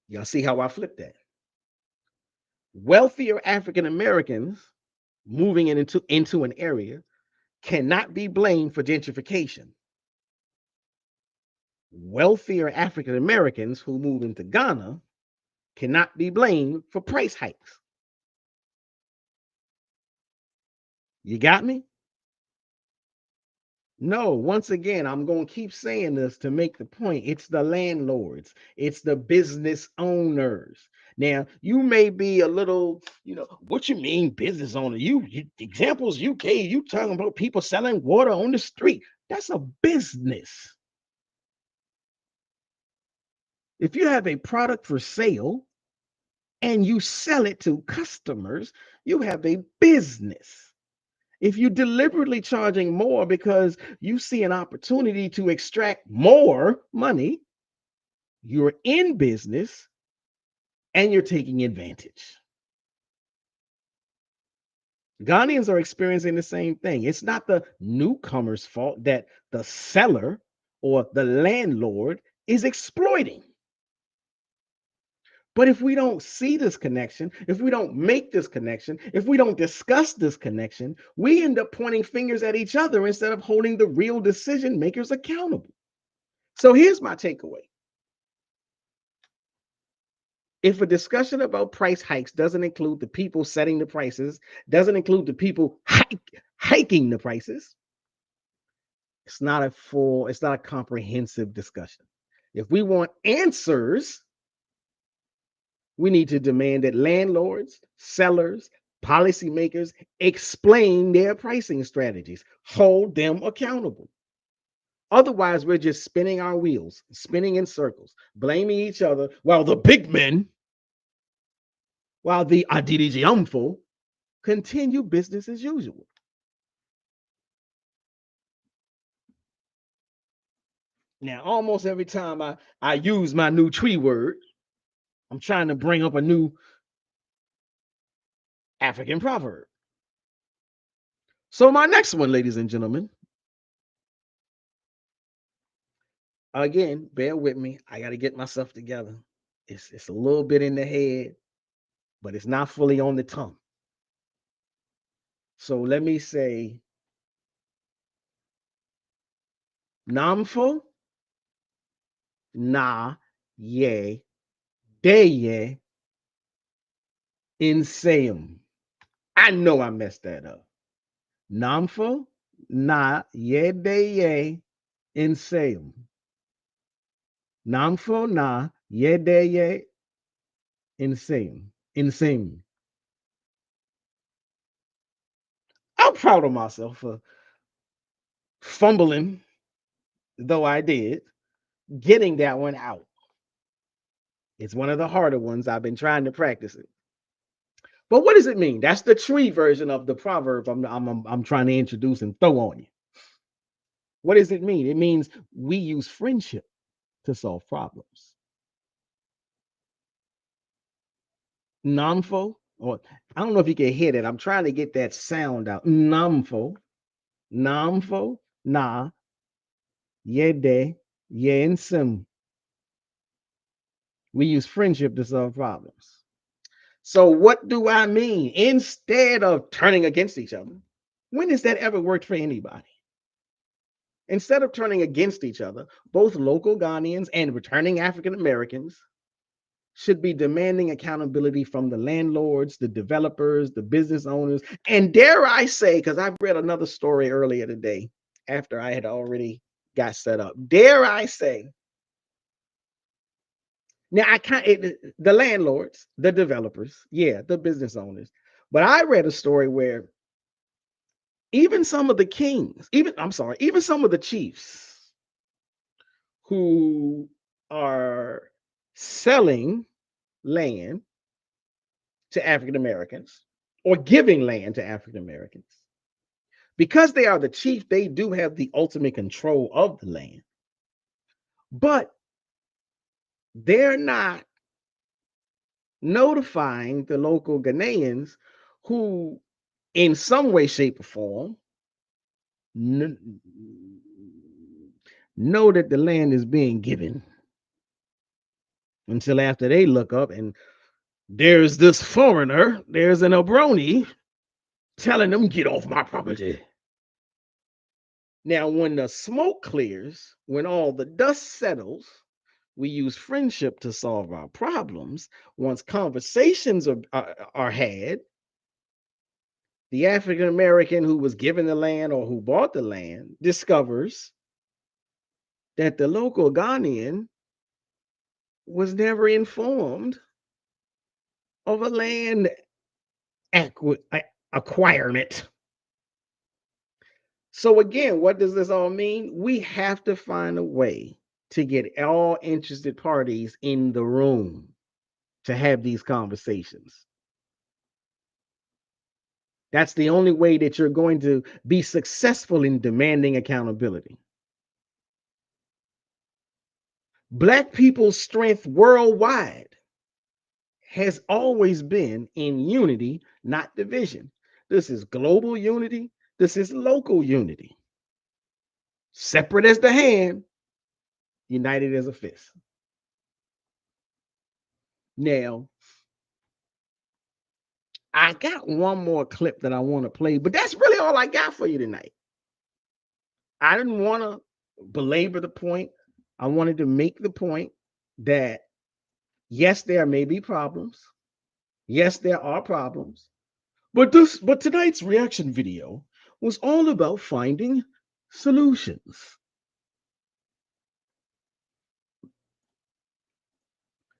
Y'all see how I flip that? Wealthier African Americans moving into an area cannot be blamed for gentrification. Wealthier African Americans who move into Ghana cannot be blamed for price hikes. You got me? No, once again, I'm going to keep saying this to make the point. It's the landlords, it's the business owners. Now, you may be a little, what you mean business owner? You examples you gave, you talking about people selling water on the street. That's a business. If you have a product for sale and you sell it to customers, you have a business. If you're deliberately charging more because you see an opportunity to extract more money, you're in business and you're taking advantage. Ghanaians are experiencing the same thing. It's not the newcomer's fault that the seller or the landlord is exploiting. But if we don't see this connection, if we don't make this connection, if we don't discuss this connection, we end up pointing fingers at each other instead of holding the real decision makers accountable. So here's my takeaway. If a discussion about price hikes doesn't include the people setting the prices, doesn't include the people hiking the prices, it's not a comprehensive discussion. If we want answers, we need to demand that landlords, sellers, policymakers explain their pricing strategies, hold them accountable. Otherwise, we're just spinning our wheels, spinning in circles, blaming each other while the big men, while the Adidijamfo continue business as usual. Now, almost every time I use my new tree word, I'm trying to bring up a new African proverb. So my next one, ladies and gentlemen, again, bear with me. I got to get myself together. It's a little bit in the head, but it's not fully on the tongue. So let me say, Namfo na ye deye inseum. I know I messed that up. Namfo na ye deye inseum. Namfo na ye deye inseum. Inseum. I'm proud of myself for fumbling, though I did, getting that one out. It's one of the harder ones. I've been trying to practice it. But what does it mean? That's the tree version of the proverb I'm trying to introduce and throw on you. What does it mean? It means we use friendship to solve problems. Namfo, or I don't know if you can hear that. I'm trying to get that sound out. Namfo, namfo, na, yede, yensim. We use friendship to solve problems. So what do I mean? Instead of turning against each other, when has that ever worked for anybody? Instead of turning against each other, both local Ghanaians and returning African Americans should be demanding accountability from the landlords, the developers, the business owners, and dare I say, because I've read another story earlier today after I had already got set up, dare I say, now I can't, the landlords, the developers, yeah, the business owners, but I read a story where even some of the kings, even some of the chiefs who are selling land to African Americans or giving land to African Americans, because they are the chief, they do have the ultimate control of the land. But they're not notifying the local Ghanaians who, in some way, shape, or form, know that the land is being given until after they look up and there's this foreigner, there's an Obroni telling them, get off my property. Now, when the smoke clears, when all the dust settles, we use friendship to solve our problems. Once conversations are had, the African American who was given the land or who bought the land discovers that the local Ghanaian was never informed of a land acquirement. So again, what does this all mean? We have to find a way to get all interested parties in the room to have these conversations. That's the only way that you're going to be successful in demanding accountability. Black people's strength worldwide has always been in unity, not division. This is global unity. This is local unity. Separate as the hand, united as a fist. Now, I got one more clip that I want to play, but that's really all I got for you tonight. I didn't want to belabor the point. I wanted to make the point that yes, there may be problems. Yes, there are problems. But tonight's reaction video was all about finding solutions.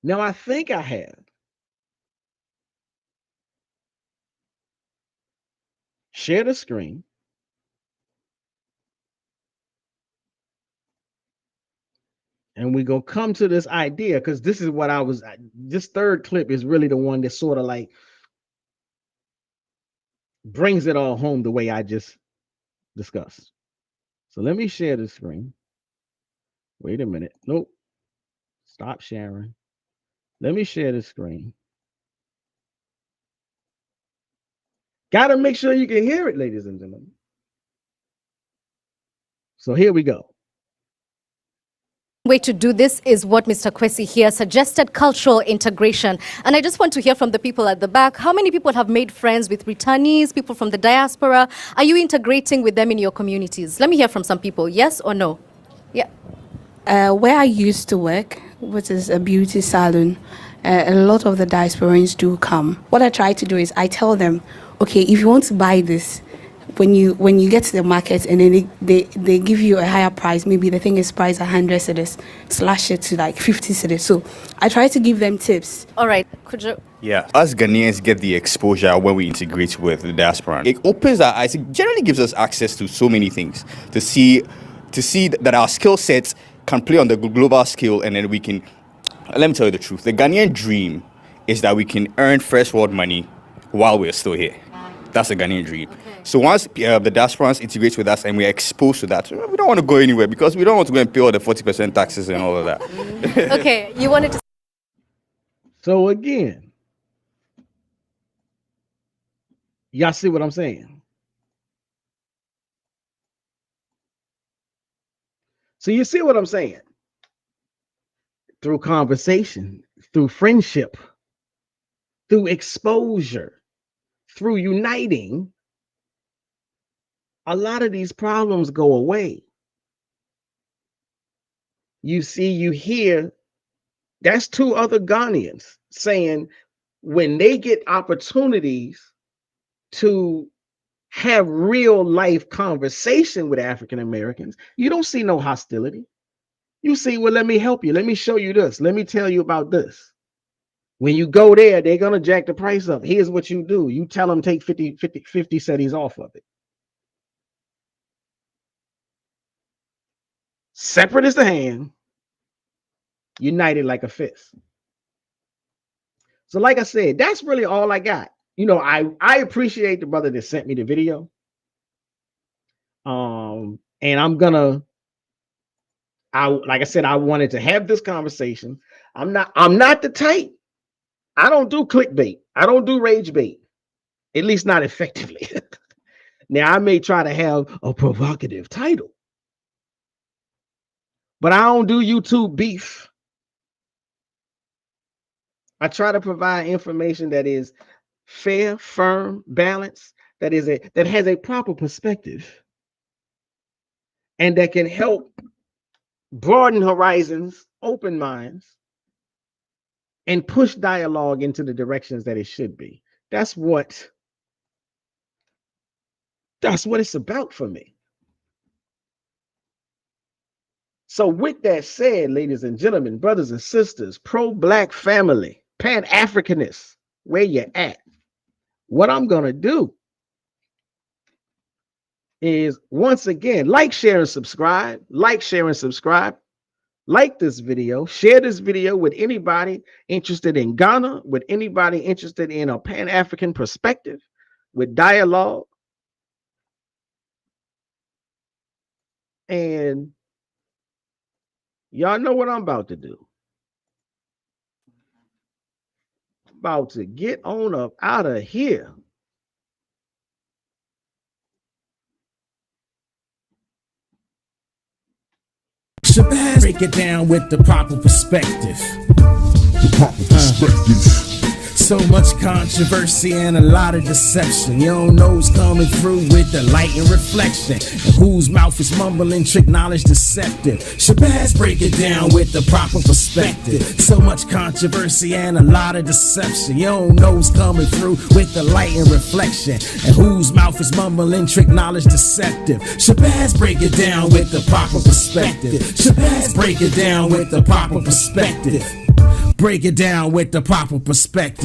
Now, I think I have shared the screen. And we're going to come to this idea because this is what this third clip is really the one that sort of like brings it all home the way I just discussed. So let me share the screen. Wait a minute. Nope. Stop sharing. Let me share the screen. Got to make sure you can hear it, ladies and gentlemen. So here we go. Way to do this is what Mr. Kwesi here suggested, cultural integration. And I just want to hear from the people at the back. How many people have made friends with returnees, people from the diaspora? Are you integrating with them in your communities? Let me hear from some people. Yes or no? Yeah. Where I used to work, which is a beauty salon, a lot of the diasporans do come. What I try to do is I tell them, okay, if you want to buy this, when you get to the market and then they give you a higher price, maybe the thing is priced 100 cedis, slash it to like 50 cedis. So I try to give them tips. All right. Could you? Yeah, us Ghanaians get the exposure when we integrate with the diaspora. It opens our eyes. It generally gives us access to so many things to see that our skill sets can play on the global scale, and then we can. Let me tell you the truth. The Ghanaian dream is that we can earn first world money while we're still here. That's the Ghanaian dream. Okay. So once the diasporans integrate with us and we're exposed to that, we don't want to go anywhere because we don't want to go and pay all the 40% taxes and all of that. Okay, you wanted to. So again, y'all see what I'm saying? So you see what I'm saying? Through conversation, through friendship, through exposure, through uniting, a lot of these problems go away. You see, you hear, that's two other Ghanaians saying when they get opportunities to have real life conversation with African Americans, you don't see no hostility. You see, well, let me help you. Let me show you this. Let me tell you about this. When you go there, they're going to jack the price up. Here's what you do. You tell them take 50 cedis off of it. Separate as the hand, united like a fist. So like I said, that's really all I got. You know, I appreciate the brother that sent me the video. And like I said, I wanted to have this conversation. I'm not the type. I don't do clickbait. I don't do rage bait. At least not effectively. Now I may try to have a provocative title, but I don't do YouTube beef. I try to provide information that is fair, firm, balanced, that has a proper perspective, and that can help broaden horizons, open minds, and push dialogue into the directions that it should be. That's what it's about for me. So with that said, ladies and gentlemen, brothers and sisters, pro-Black family, Pan-Africanists, where you at? What I'm going to do is, once again, like, share, and subscribe. Like, share, and subscribe. Like this video. Share this video with anybody interested in Ghana, with anybody interested in a Pan-African perspective, with dialogue. And y'all know what I'm about to do. I'm about to get on up out of here. Shabazz, break it down with the proper perspective. So much controversy and a lot of deception. You don't know who's coming through with the light and reflection, and whose mouth is mumbling, trick knowledge deceptive. Shabazz, break it down with the proper perspective. So much controversy and a lot of deception. You don't know who's coming through with the light and reflection, and whose mouth is mumbling, trick knowledge deceptive. Shabazz, break it down with the proper perspective. Shabazz, break it down with the proper perspective. Break it down with the proper perspective.